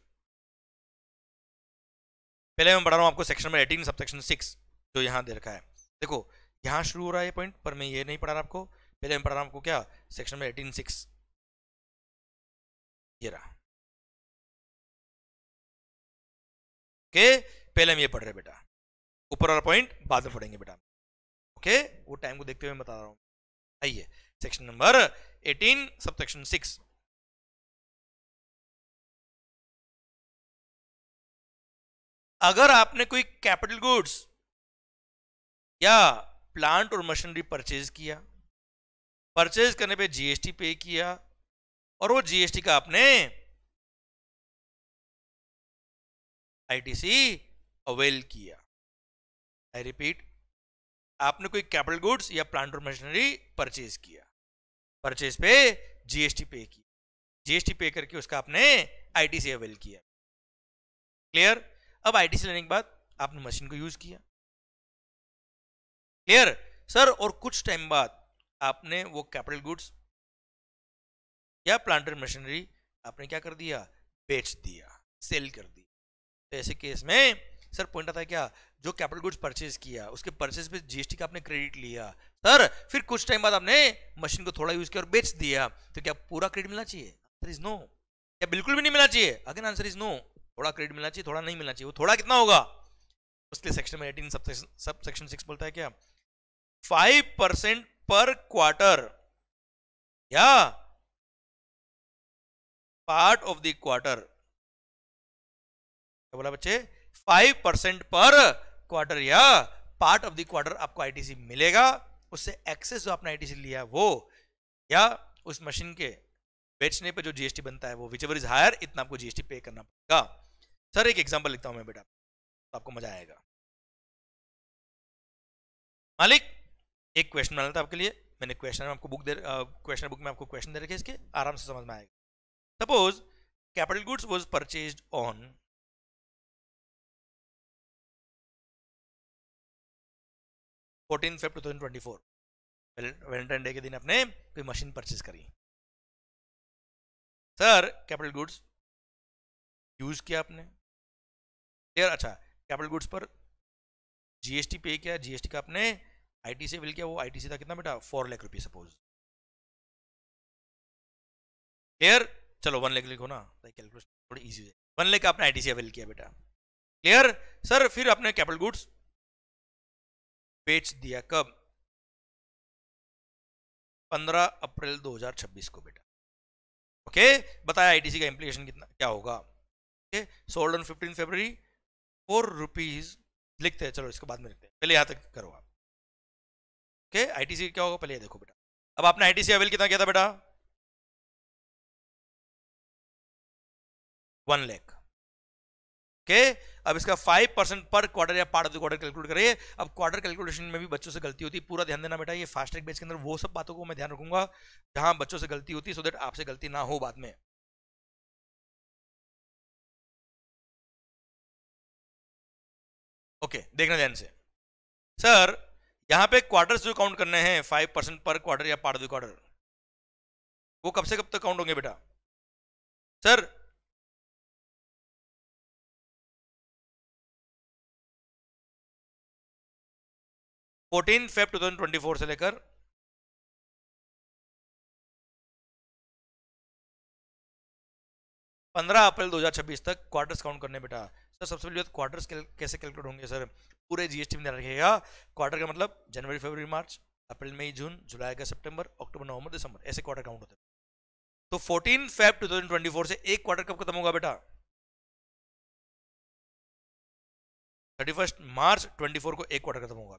Speaker 1: पहले मैं पढ़ा रहा हूं आपको सेक्शन में 18 सबसेक्शन 6 जो यहां दे रखा है। देखो यहां शुरू हो रहा है ये पॉइंट, पर मैं ये नहीं पढ़ा रहा आपको, पहले मैं पढ़ा रहा हूं आपको क्या, सेक्शन में 18(6) ये रहा। ओके, पहले हम ये पढ़ रहे बेटा, ऊपर वाला पॉइंट बाद में पढ़ेंगे बेटा। ओके, वो टाइम को देखते हुए मैं बता रहा हूं। आइए सेक्शन नंबर 18 सबसेक्शन 6 अगर आपने कोई कैपिटल गुड्स या प्लांट और मशीनरी परचेज किया, परचेज करने पे जीएसटी पे किया और वो जीएसटी का आपने आईटीसी अवेल किया। आई रिपीट, आपने कोई कैपिटल गुड्स या प्लांट और मशीनरी परचेज किया, परचेज पे जीएसटी पे किया, जीएसटी पे करके उसका आपने आईटीसी अवेल किया। क्लियर? अब आईटीसी लेने के बाद आपने मशीन को यूज किया। Clear sir? और कुछ टाइम बाद आपने वो कैपिटल गुड्स या प्लांट और मशीनरी आपने क्या कर दिया? बेच दिया, सेल कर दिया। तो ऐसे केस में सर पॉइंट आता है क्या, जो कैपिटल गुड्स परचेज किया उसके परचेज पे जीएसटी का आपने क्रेडिट लिया, सर फिर कुछ टाइम बाद आपने मशीन को थोड़ा यूज किया और बेच दिया, तो क्या पूरा क्रेडिट मिलना चाहिए? Answer is no. क्या बिल्कुल भी नहीं मिलना चाहिए? Again answer is no. थोड़ा क्रेडिट मिलना चाहिए, थोड़ा नहीं मिलना चाहिए। वो थोड़ा कितना होगा? उसके सेक्शन में 18 सब सेक्शन 6 बोलता है क्या, 5% पर क्वार्टर या पार्ट ऑफ द क्वार्टर। क्या बोला बच्चे? 5% पर क्वार्टर या पार्ट ऑफ द क्वार्टर आपको आईटीसी मिलेगा। उससे एक्सेस जो आपने आईटीसी लिया वो, या उस मशीन के बेचने पे जो जीएसटी बनता है वो, विचएवर इज हायर, इतना आपको जीएसटी पे करना पड़ेगा। सर एक एग्जांपल लिखता हूं मैं बेटा, तो आपको मजा आएगा। मालिक एक क्वेश्चन बनाना था आपके लिए, मैंने क्वेश्चन में आपको क्वेश्चन बुक में आपको क्वेश्चन दे रखे, इसके आराम से समझ में आएगा। Suppose capital goods was purchased on 14 Feb 2024, Valentine day के दिन आपने कोई मशीन परचेज करी। सर कैपिटल गुड्स यूज किया आपने, क्लियर? अच्छा, कैपिटल गुड्स पर जीएसटी पे किया, जीएसटी का आपने आईटीसी बिल किया, वो आईटीसी था कितना बेटा? 4 लाख रुपये सपोज। क्लियर? चलो 1 लाख लिखो ना, कैलकुलेशन थोड़ी इजी है। 1 लाख आपने आईटीसी अवेल किया बेटा। क्लियर? सर फिर आपने कैपिटल गुड्स बेच दिया, कब? 15 अप्रैल 2026 को बेटा। ओके, बताया आईटीसी का इंप्लीकेशन कितना क्या होगा? Okay, sold on 15 February 4 rupees लिखते हैं, चलो इसको बाद में लिखते हैं, पहले यहां तक करो आप। ओके, आईटीसी क्या होगा पहले ये देखो बेटा। अब आपने आईटीसी अवेल कितना किया था बेटा? 1 लाख। ओके, अब इसका 5% पर क्वार्टर या part of the quarter calculate करिए। अब क्वार्टर कैलकुलेशन में भी बच्चों से गलती होती है, पूरा ध्यान देना बेटा। ये फास्ट ट्रैक बेच के अंदर वो सब बातों को मैं ध्यान रखूंगा जहां बच्चों से गलती होती है, सो दैट आपसे गलती ना हो बाद में। ओके, देखना ध्यान से। सर यहां पे क्वार्टर्स जो काउंट करने हैं 5% पर क्वार्टर या पार्ट ऑफ द क्वार्टर, वो कब से कब तक काउंट होंगे बेटा? सर 14 Feb 2024 से लेकर 15 अप्रैल 2026 तक क्वार्टर्स काउंट करने बेटा। सर सबसे पहले क्वार्टर्स कैसे कैलकुलेट होंगे? सर पूरे जीएसटी में ध्यान रखिएगा। क्वार्टर का मतलब जनवरी, फरवरी, मार्च, अप्रैल, मई, जून, जुलाई, अगस्त, सितंबर, अक्टूबर, नवंबर, दिसंबर, ऐसे क्वार्टर काउंट होते हैं। तो 14 Feb 2024 से एक क्वार्टर कब खत्म होगा बेटा? 31 मार्च 24 को एक क्वार्टर खत्म होगा।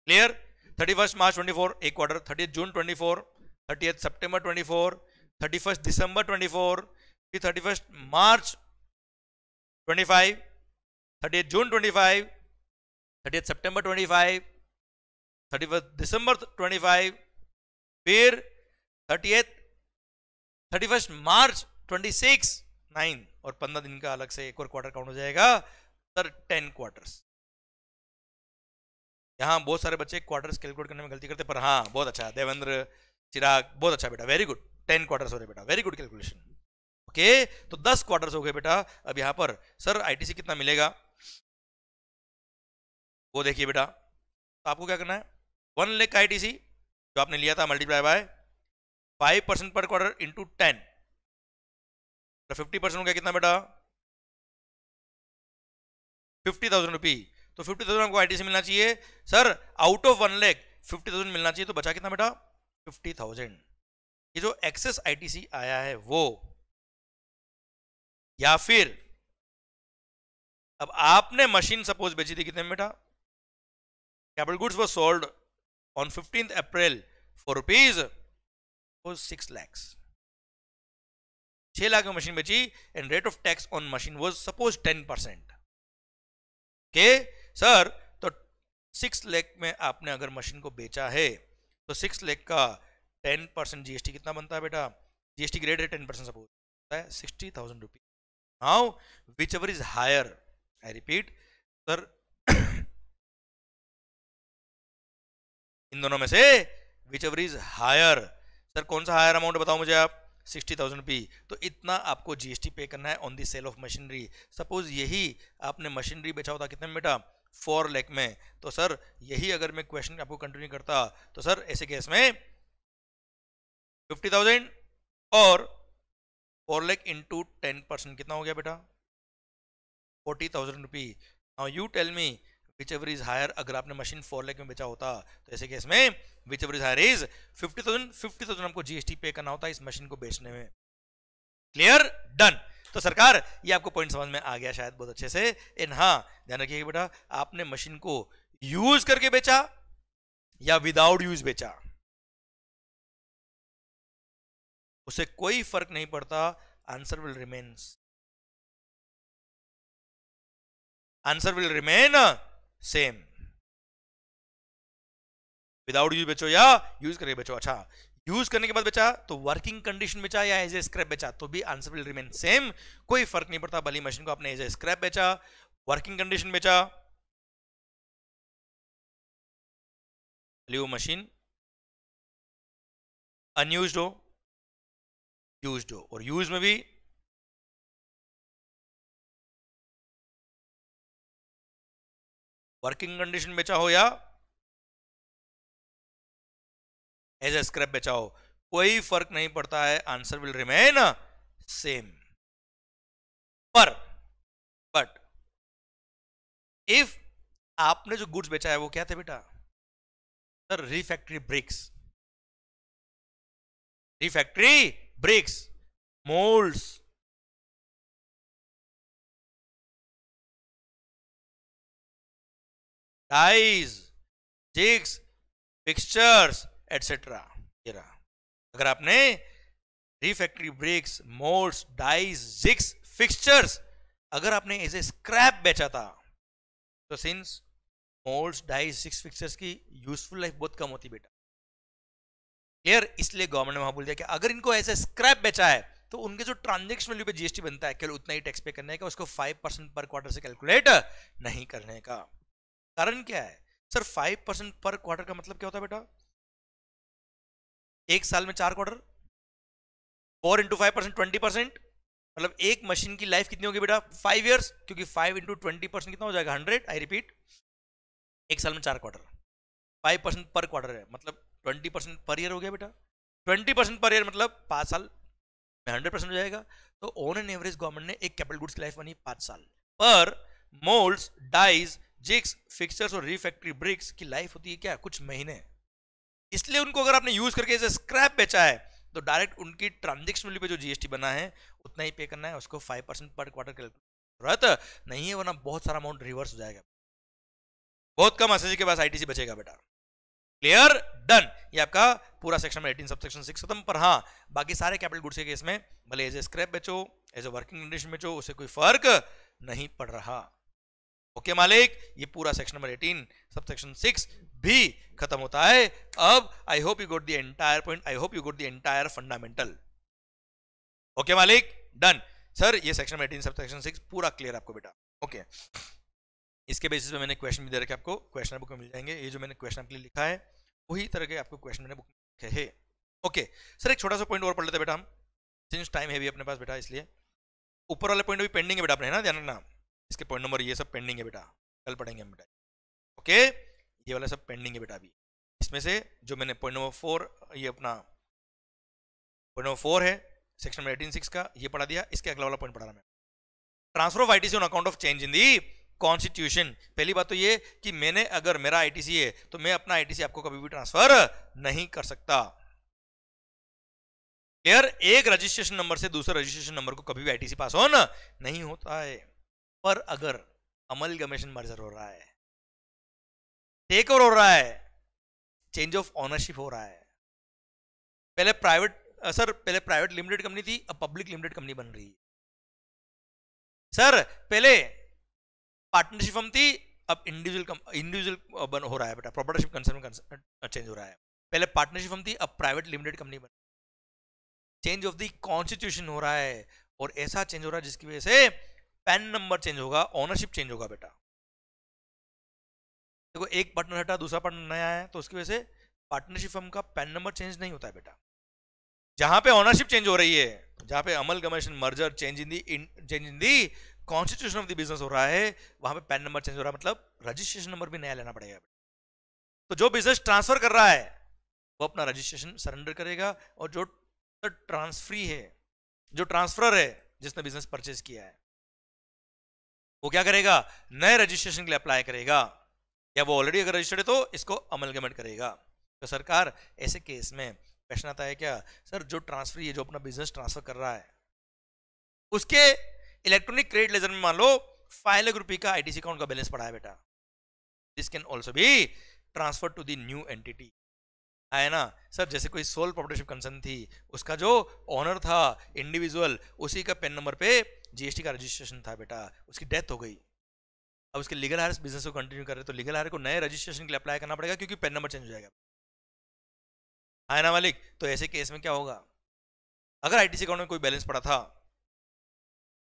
Speaker 1: क्लियर? 31 मार्च 24 एक क्वार्टर, 30 जून 24, 30 सितंबर 24, 31 दिसंबर 24, फिर 31 मार्च 25, 30 जून 25, 30 सितंबर 25, 31 दिसंबर 25, फिर 31 मार्च 26, 9 और 15 दिन का अलग से एक और क्वार्टर काउंट हो जाएगा। Sir 10 quarters. यहाँ बहुत सारे बच्चे क्वार्टर्स कैलकुलेट करने में गलती करते, पर हाँ बहुत अच्छा देवेंद्र, चिराग, बहुत अच्छा बेटा, वेरी गुड। 10 क्वार्टर्स हो रहे बेटा, वेरी गुड कैलकुलेशन। ओके, तो 10 क्वार्टर्स हो गए बेटा। अब यहाँ पर सर आईटीसी कितना मिलेगा वो देखिए बेटा। तो आपको क्या करना है, 1 लाख आईटीसी जो आपने लिया था मल्टीप्लाई बाय 5% पर क्वार्टर इंटू 10, तो 50% हो गया कितना बेटा? 50,000 रुपी। तो 50,000 आपको आईटीसी मिलना चाहिए। सर आउट ऑफ 1 लाख 50,000 मिलना चाहिए, तो बचा कितना बेटा? 50,000। ये जो एक्सेस आईटीसी आया है वो, या फिर अब आपने मशीन सपोज बेची थी कितने में बेटा? Capital goods was sold on 15th April for rupees 6 lakhs. 6 lakh में मशीन बेची and rate of tax on machine was suppose 10%. Okay sir, तो 6 लाख में आपने अगर मशीन को बेचा है तो 6 लाख का 10% जीएसटी कितना बनता है बेटा? जीएसटी की रेट है 10%, सपोज होता है 60,000 rupees. Now whichever is higher, I repeat sir, इन दोनों में से whichever is higher. Sir कौन सा हायर अमाउंट बताओ मुझे आप? 60,000 रुपीज. तो इतना आपको जीएसटी पे करना है on the sale of machinery. Suppose यही आपने मशीनरी बेचा होता कितने में बेटा? 4 लाख में. तो सर यही अगर मैं क्वेश्चन आपको कंटिन्यू करता तो सर ऐसे केस में 50,000 और 4 लाख इंटू 10% कितना हो गया बेटा? 40,000 rupees. Now you tell me whichever is higher. अगर आपने मशीन 4 लाख में बेचा होता तो ऐसे केस में whichever is higher is 50,000. 50,000 आपको जीएसटी पे करना होता है इस मशीन को बेचने में. क्लियर? डन. तो सरकार ये आपको पॉइंट समझ में आ गया शायद बहुत अच्छे से. इन हाँ ध्यान रखिएगा बेटा, आपने मशीन को यूज करके बेचा या विदाउट यूज बेचा, उसे कोई फर्क नहीं पड़ता. Answer will remains, answer will remain same. Without use बेचो या यूज करके बेचो. अच्छा, यूज करने के बाद बेचा तो वर्किंग कंडीशन बेचा या एज ए स्क्रैप बेचा तो भी आंसर विल रिमेन सेम. कोई फर्क नहीं पड़ता भली मशीन को आपने एज ए स्क्रैप बेचा, वर्किंग कंडीशन बेचा, वो मशीन अनयूज्ड हो, यूज्ड हो. और यूज में भी वर्किंग कंडीशन बेचा हो या एज ए स्क्रैप बेचा हो, कोई फर्क नहीं पड़ता है. Answer will remain same. But if आपने जो गुड्स बेचा है वो क्या थे बेटा? Sir refractory bricks, refractory bricks, moulds, dies, jigs, fixtures etcetera. अगर आपने refractory bricks, moulds, dies, jigs, fixtures अगर आपने एज ए स्क्रैप बेचा था तो since moulds, dies, jigs, fixtures की यूजफुल लाइफ बहुत कम होती बेटा. क्लियर? इसलिए गवर्नमेंट ने वहां बोल दिया कि अगर इनको एज ए स्क्रैप बेचा है तो उनके जो ट्रांजेक्शन वैल्यू पे जीएसटी बनता है केवल उतना ही टैक्स पे करने का, उसको 5% पर क्वार्टर से कैलकुलेट नहीं करने का. कारण क्या है सर? 5% पर क्वार्टर का मतलब क्या होता है बेटा? एक साल में 4 क्वार्टर, 4 इंटू 5% 20%, मतलब एक मशीन की लाइफ कितनी होगी बेटा? 5 ईयर्स, क्योंकि 5 इंटू 20% कितना हो जाएगा? 100. आई रिपीट, एक साल में 4 क्वार्टर, 5% पर क्वार्टर है मतलब 20% पर ईयर हो गया बेटा. 20% पर ईयर मतलब 5 साल में 100% हो जाएगा. तो ऑन एन एवरेज गवर्नमेंट ने एक कैपिटल गुड्स की लाइफ बनी 5 साल. पर मोल्ड्स, डाइज, जिग्स, फिक्सचर्स और रिफैक्ट्री ब्रिक्स की लाइफ होती है क्या? कुछ महीने. इसलिए उनको अगर आपने यूज करके एज स्क्रैप बेचा है तो डायरेक्ट उनकी ट्रांजेक्शन वैल्यू पे जो जीएसटी बना है उतना ही पे करना है. उसको 5% पर क्वार्टर जरूरत नहीं है, वरना बहुत सारा अमाउंट रिवर्स हो जाएगा. बहुत कम एसएसजी के पास आईटीसी बचेगा बेटा. क्लियर? डन. ये आपका पूरा सेक्शन में 18 सबसेक्शन 6 खत्म. पर हाँ, बाकी सारे कैपिटल गुड्स के केस में भले एज ए स्क्रैप बेचो, एज ए वर्किंग कंडीशन बेचो, उससे कोई फर्क नहीं पड़ रहा. ओके मालिक, ये पूरा सेक्शन नंबर 18 सबसेक्शन 6 भी खत्म होता है. अब I hope you got the entire point, I hope you got the entire fundamental. Okay मालिक, डन. सर ये सेक्शन 18 सबसेक्शन 6 पूरा क्लियर आपको बेटा. ओके, इसके बेसिस पे मैंने क्वेश्चन भी दे रखे आपको, क्वेश्चन बुक में मिल जाएंगे. ये जो मैंने क्वेश्चन आपके लिए लिखा है वही तरह के आपको क्वेश्चन मैंने बुक में लिखे हैं. ओके सर, एक छोटा सा पॉइंट और पढ़ लेते बेटा हम, सिंस टाइम है भी अपने पास बेटा, इसलिए ऊपर वाले पॉइंट भी पेंडिंग है बेटा अपने, है ना, ध्यान रखना. इसके पॉइंट नंबर ये सब पेंडिंग है बेटा, कल पढ़ेंगे हम बेटा. ओके, ये वाला सब पेंडिंग है बेटा अभी. इसमें से जो मैंने पॉइंट नंबर 4, ये अपना पॉइंट नंबर 4 है सेक्शन नंबर 18(6) का, ये पढ़ा दिया. इसके अगला वाला पॉइंट पढ़ा रहा मैं, transfer of ITC on account of change in the constitution. पहली बात तो ये कि मैंने, अगर मेरा आईटीसी है तो मैं अपना आईटीसी आपको कभी भी ट्रांसफर नहीं कर सकता. क्लियर? एक रजिस्ट्रेशन नंबर से दूसरे रजिस्ट्रेशन नंबर को कभी भी आईटीसी पास ऑन नहीं होता है. पर अगर अमलगमेशन मर्जर हो रहा है, टेक ओवर हो रहा है, चेंज ऑफ ओनरशिप हो रहा है। पहले प्राइवेट लिमिटेड कंपनी थी, अब पब्लिक लिमिटेड कंपनी बन रही है। सर पहले पार्टनरशिप फर्म थी, अब इंडिविजुअल हो रहा है बेटा, प्रोप्राइटरशिप कंसर्न चेंज हो रहा है। पहले पार्टनरशिप फर्म थी, अब प्राइवेट लिमिटेड कंपनी बन, चेंज ऑफ द कॉन्स्टिट्यूशन हो रहा है, और ऐसा चेंज हो रहा है जिसकी वजह से पैन नंबर चेंज होगा, ओनरशिप चेंज होगा बेटा। देखो एक पार्टनर हटा, दूसरा पार्टनर नया है, तो उसकी वजह से पार्टनरशिप फर्म का पैन नंबर चेंज नहीं होता है बेटा। जहां पे ओनरशिप चेंज हो रही है, जहां पे amalgamation merger change in the constitution of the business हो रहा है, वहां पे पैन नंबर चेंज हो रहा है, मतलब रजिस्ट्रेशन नंबर भी नया लेना पड़ेगा। तो जो बिजनेस ट्रांसफर कर रहा है वो अपना रजिस्ट्रेशन सरेंडर करेगा, और जो ट्रांसफरी है, जो ट्रांसफरर है जिसने बिजनेस परचेज किया है, वो क्या करेगा, नए रजिस्ट्रेशन के लिए अप्लाई करेगा, या वो ऑलरेडी अगर रजिस्टर्ड है तो इसको अमलगमेंट करेगा। तो सरकार ऐसे केस में क्वेश्चन आता है क्या, सर जो ट्रांसफरी है, जो अपना बिजनेस ट्रांसफर कर रहा है, उसके इलेक्ट्रॉनिक क्रेडिट लेजर में मान लो 5 लाख रुपए का आईटीसी अकाउंट का बैलेंस पड़ा है बेटा, this can also be transfer to the new entity, है ना। सर जैसे कोई सोल प्रोप्राइटरशिप कंसर्न थी, उसका जो ओनर था इंडिविजुअल, उसी का पेन नंबर पे जीएसटी का रजिस्ट्रेशन था बेटा, उसकी डेथ हो गई, अब उसके लीगल हायर बिजनेस को कंटिन्यू कर रहे, तो लीगल हायर को नए रजिस्ट्रेशन के लिए अप्लाई करना पड़ेगा, क्योंकि पेन नंबर चेंज हो जाएगा, है ना मालिक। तो ऐसे केस में क्या होगा, अगर आईटीसी अकाउंट में कोई बैलेंस पड़ा था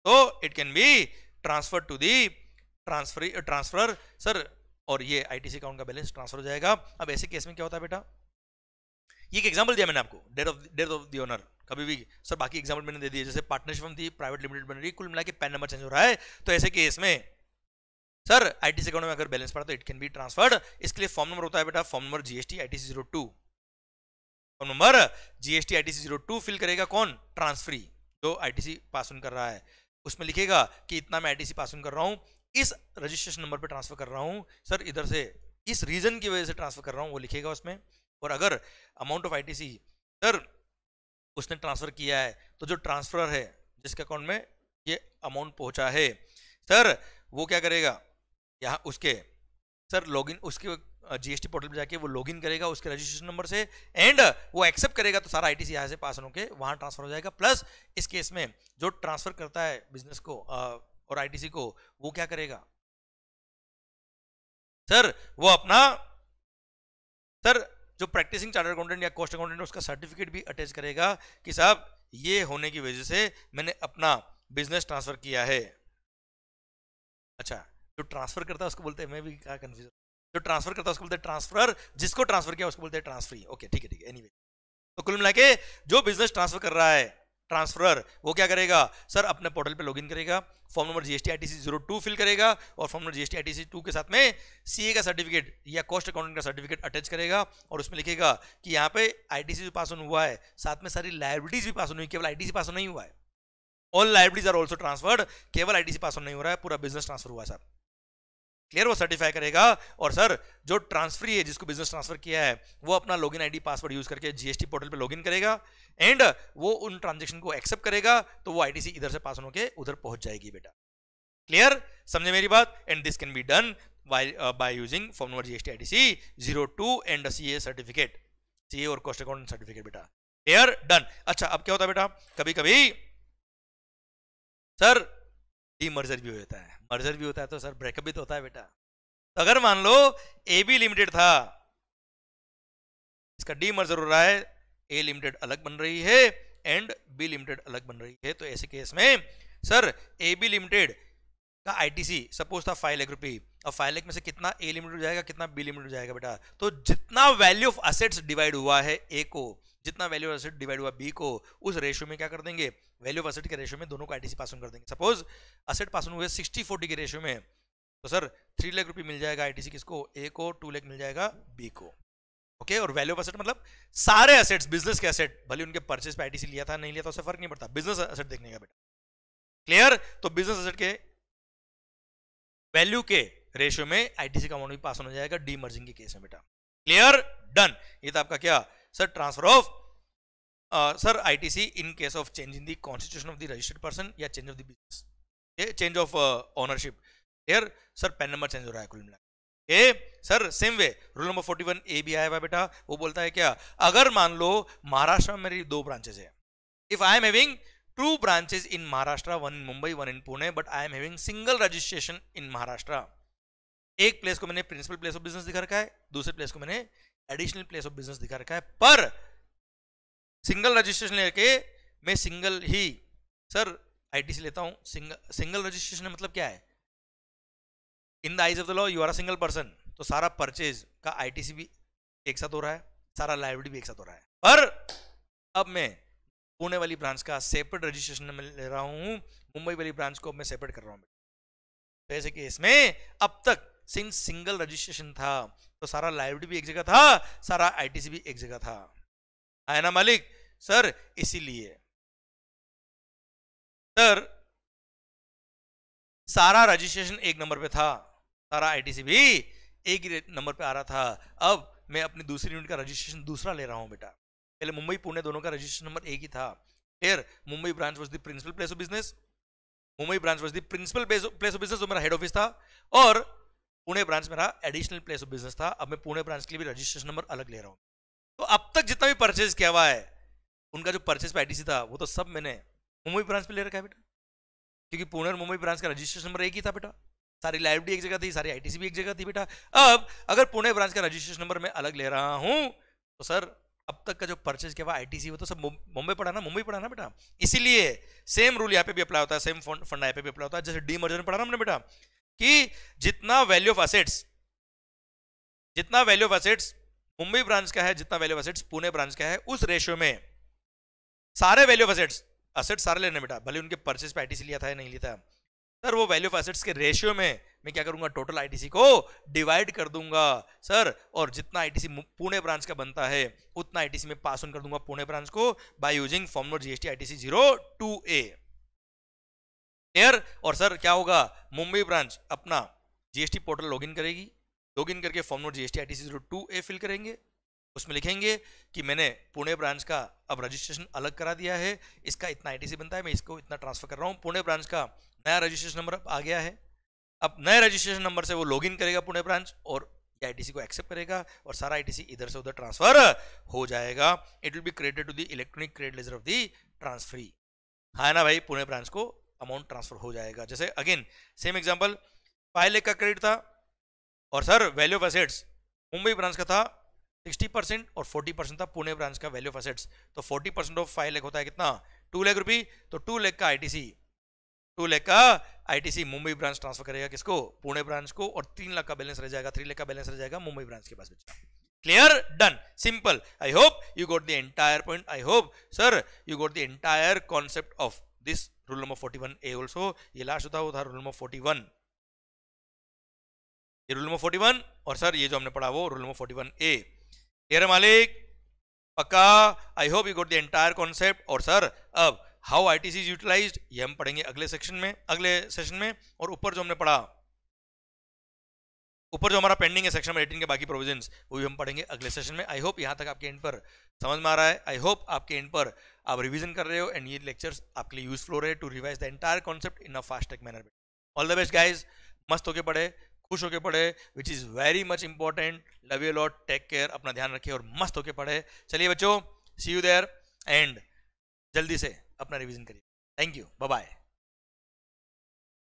Speaker 1: तो it can be transfer to the transfer sir, और ये आईटीसी अकाउंट का बैलेंस ट्रांसफर हो जाएगा। अब ऐसे केस में क्या होता है बेटा, ये एक एग्जांपल दिया मैंने आपको, डेथ ऑफ द ओनर, कभी भी सर बाकी एग्जांपल मैंने दे दिए, जैसे पार्टनरशिप थी, प्राइवेट लिमिटेड बन रही, कुल मिला के पैन नंबर चेंज हो रहा है, तो ऐसे केस में सर आईटीसी अकाउंट में अगर बैलेंस पड़ा तो इट कैन बी ट्रांसफर्ड। इसके लिए फॉर्म नंबर होता है बेटा, form number GST ITC 02, form number GST ITC 02 fill करेगा कौन, ट्रांसफरी, जो आईटीसी पास ऑन कर रहा है, उसमें लिखेगा कि इतना मैं आईटीसी पास ऑन कर रहा हूं, इस रजिस्ट्रेशन नंबर पे ट्रांसफर कर रहा हूं सर, इधर से इस रीजन की वजह से ट्रांसफर कर रहा हूं, वो लिखेगा उसमें। और अगर अमाउंट ऑफ आईटीसी सर उसने ट्रांसफर किया है, तो जो ट्रांसफरर है जिसके अकाउंट में ये अमाउंट पहुंचा है सर, वो क्या करेगा, यहाँ उसके सर लॉगिन, उसके जीएसटी पोर्टल पे जाके वो लॉगिन करेगा उसके रजिस्ट्रेशन नंबर से, एंड वो एक्सेप्ट करेगा, तो सारा आईटीसी यहाँ से पास होके वहां ट्रांसफर हो जाएगा। प्लस इस केस में जो ट्रांसफर करता है बिजनेस को और आईटीसी को, वो क्या करेगा सर, वो अपना सर जो प्रैक्टिसिंग चार्टर्ड अकाउंटेंट या कॉस्ट अकाउंटेंट है उसका सर्टिफिकेट भी अटैच करेगा कि साहब ये होने की वजह से मैंने अपना बिजनेस ट्रांसफर किया है। अच्छा, जो ट्रांसफर करता है उसको बोलते हैं, मैं भी क्या कंफ्यूज, जो ट्रांसफर करता है उसको बोलते हैं ट्रांसफर, जिसको ट्रांसफर किया उसको बोलते हैं ट्रांसफरी। ओके ठीक है एनीवे, तो कुल मिला के जो बिजनेस ट्रांसफर कर रहा है ट्रांसफरर, वो क्या करेगा सर, अपने पोर्टल पे लॉगिन करेगा, form number GST ITC 02 fill करेगा, और फॉर्म नंबर जीएसटी आईटीसी 2 के साथ में सीए का सर्टिफिकेट या कॉस्ट अकाउंटेंट का सर्टिफिकेट अटैच करेगा, और उसमें लिखेगा कि यहाँ पे आईटीसी पास ऑन हुआ है, साथ में सारी लायबिलिटीज भी पास ऑन हुई, केवल आईटीसी पास ऑन नहीं हुआ है, all liabilities are also transferred, केवल आईटीसी पास ऑन नहीं हो रहा है, पूरा बिजनेस ट्रांसफर हुआ सर, क्लियर, वो सर्टिफाई करेगा। और सर जो ट्रांसफरी है जिसको बिजनेस ट्रांसफर किया है, वो अपना लॉगिन आईडी पासवर्ड यूज करके जीएसटी पोर्टल पे लॉगिन करेगा, एंड वो उन ट्रांजैक्शन को एक्सेप्ट करेगा, तो वो आईटीसी इधर से पास होके उधर पहुंच जाएगी बेटा, क्लियर, समझे मेरी बात। And this can be done by using form number GST ITC 02 and CA certificate, CA और कॉस्ट अकाउंटेंट सर्टिफिकेट बेटा, क्लियर, डन। अच्छा, अब क्या होता है बेटा, कभी कभी सर डीमर्जर भी होता है, मर्जर भी होता है, तो सर ब्रेकअप भी तो होता है बेटा। तो अगर मान लो एबी लिमिटेड था, इसका डीमर्जर हो रहा है, ए लिमिटेड अलग बन रही है एंड बी लिमिटेड अलग बन रही है, तो ऐसे केस में सर एबी लिमिटेड का आईटीसी सपोज था 5 लाख रुपए, और 5 लाख में से कितना ए लिमिटेड हो जाएगा, कितना बी लिमिटेड हो जाएगा बेटा, तो जितना वैल्यू ऑफ असेट्स डिवाइड हुआ है ए को, जितना वैल्यू ऑफ एसेट डिवाइड हुआ बी को, उस रेशियो में क्या कर देंगे, वैल्यू ऑफ एसेट के रेशियो में दोनों को आईटीसी पास ऑन कर देंगे। सपोज असेट पास ऑन हुए 60-40 के रेशियो में, तो सर 3 लाख रुपए मिल जाएगा आईटीसी किसको, ए को, 2 लाख मिल जाएगा बी को, ओके। और वैल्यू ऑफ एसेट मतलब सारे एसेट्स, बिजनेस के एसेट, भले उनके परचेज पे आईटीसी लिया था नहीं लिया था उससे फर्क नहीं पड़ता, बिजनेस एसेट देखने का बेटा, क्लियर। तो बिजनेस एसेट के वैल्यू के रेशियो में आईटीसी का अमाउंट भी पास ऑन हो जाएगा डीमर्जिंग के केस में बेटा, क्लियर, डन। ये था आपका क्या sir, transfer of sir ITC in case of change in the constitution of the registered person या change of the business, change of ownership. Clear sir? PAN number change हो रहा है कुल मिला के। Sir same way rule number 41 A भी आया हुआ बेटा, वो बोलता है क्या, अगर मान लो महाराष्ट्र में मेरी 2 ब्रांचेस है, if I am having 2 branches in Maharashtra, 1 in Mumbai 1 in Pune, but I am having single registration in Maharashtra. एक प्लेस को मैंने प्रिंसिपल प्लेस ऑफ बिजनेस दिखा रखा है, दूसरे प्लेस को मैंने एडिशनल प्लेस ऑफ बिजनेस दिखा रखा है, पर सिंगल रजिस्ट्रेशन लेके मैं सिंगल ही सर आईटीसी लेता हूं। सिंगल रजिस्ट्रेशन मतलब क्या है? In the eyes of the law you are a single person, तो सारा परचेज का आईटीसी भी एक साथ हो रहा है, सारा लायबिलिटी भी एक साथ हो रहा है। पर अब मैं पुणे वाली ब्रांच का सेपरेट रजिस्ट्रेशन में ले रहा हूं, मुंबई वाली ब्रांच को मैं सेपरेट कर रहा हूं। तो ऐसे केस में अब तक सिंस सिंगल रजिस्ट्रेशन था तो सारा लायबिलिटी भी एक जगह था, सारा आईटीसी भी एक जगह था, है ना मालिक? सर इसीलिए सर सारा रजिस्ट्रेशन एक नंबर पे था, सारा आईटीसी भी एक ही नंबर पे आ रहा था। अब मैं अपनी दूसरी यूनिट का रजिस्ट्रेशन दूसरा ले रहा हूं बेटा। पहले मुंबई पुणे दोनों का रजिस्ट्रेशन नंबर एक ही था। फिर Mumbai branch was the principal place of business, Mumbai branch was the principal place of business, जो मेरा हेड ऑफिस था, और पुणे ब्रांच मेरा एडिशनल प्लेस ऑफ बिजनेस था। अब मैं पुणे ब्रांच के लिए भी रजिस्ट्रेशन नंबर अलग ले रहा हूं। तो अब तक जितना भी परचेज किया हुआ है उनका जो परचेज पे आईटीसी था वो तो सब मैंने मुंबई ब्रांच पे ले रखा है बेटा, क्योंकि पुणे और मुंबई ब्रांच का रजिस्ट्रेशन नंबर एक ही था बेटा, सारी लायबिलिटी एक जगह थी, सारी आईटीसी भी एक जगह थी बेटा। अब अगर पुणे ब्रांच का रजिस्ट्रेशन नंबर मैं अलग ले रहा हूं तो सर अब तक का जो परचेज किया हुआ आईटीसी वो तो सब मुंबई पड़ा ना बेटा। इसीलिए सेम रूल यहाँ पे भी अप्लाई होता है, सेम फंड यहाँ पे भी अप्लाई होता है। जैसे डीमर्जर में पढ़ा ना हमने बेटा कि जितना value of assets Mumbai branch का है, जितना value of assets Pune branch का है, उस रेशियो में सारे वैल्यू ऑफ एसेट्स सारे लेने बेटा, भले उनके परचेज पे आईटीसी लिया था या नहीं लिया था। सर वो वैल्यू ऑफ एसेट्स के रेशियो में मैं क्या करूंगा, टोटल आईटीसी को डिवाइड कर दूंगा सर, और जितना आईटीसी पुणे ब्रांच का बनता है उतना आईटीसी में पास ऑन कर दूंगा पुणे ब्रांच को by using form note GST ITC 02A। Clear? और सर क्या होगा, मुंबई ब्रांच अपना जीएसटी पोर्टल लॉगिन करेगी, लॉगिन करके form note GST ITC 02A फिल करेंगे, उसमें लिखेंगे कि मैंने पुणे ब्रांच का अब रजिस्ट्रेशन अलग करा दिया है, इसका इतना आईटीसी बनता है, मैं इसको इतना ट्रांसफर कर रहा हूं। पुणे ब्रांच का नया रजिस्ट्रेशन नंबर आ गया है, अब नए रजिस्ट्रेशन नंबर से वो लॉगिन करेगा पुणे ब्रांच और आईटीसी को एक्सेप्ट करेगा और सारा आईटीसी इधर से उधर ट्रांसफर हो जाएगा। It will be credited to the electronic credit ledger of the transferee, है ना भाई? पुणे ब्रांच को अमाउंट ट्रांसफर हो जाएगा। जैसे अगेन सेम एग्जांपल, 5 लाख का क्रेडिट था और sir value of assets Mumbai branch का था 60% और 40% था पुणे ब्रांच का वैल्यू ऑफ एसेट्स। तो 40% ऑफ 5 लाख होता है कितना, 2 लाख रुपए। तो 2 लाख का आईटीसी मुंबई ब्रांच ट्रांसफर करेगा किसको, पुणे ब्रांच को, और 3 लाख का बैलेंस रह जाएगा, 3 लाख का बैलेंस रह जाएगा मुंबई ब्रांच के पास बचा। Clear? Done, simple. I hope you got the entire point, I hope sir you got the entire concept of this rule number 41A also. ये लास्ट होता वो था रूल नंबर 41, ये रूल नंबर 41, और सर ये जो हमने पढ़ा वो रूल नंबर 41A। क्लियर मालिक? पक्का? I hope you got the entire concept. और सर अब हाउ आईटीसी इज यूटिलाइज्ड ये हम पढ़ेंगे अगले सेशन में। और ऊपर जो हमने पढ़ा, ऊपर जो हमारा पेंडिंग है सेक्शन नंबर 18 के बाकी प्रोविजंस, वो भी हम पढ़ेंगे अगले सेशन में। आई होप यहाँ तक आपके एंड पर समझ में आ रहा है, आई होप आपके एंड पर आप रिवीजन कर रहे हो एंड ये लेक्चर्स आपके लिए यूजफुल हो रहे हैं to revise the entire concept in a fast track manner. All the best guys, मस्त होके पढ़े, खुश होके पढ़े, which is very much important. Love you lot, take care, अपना ध्यान रखिए और मस्त होके पढ़े। चलिए बच्चों, सी यू देयर एंड जल्दी से अपना रिवीजन करिए। Thank you, bye bye.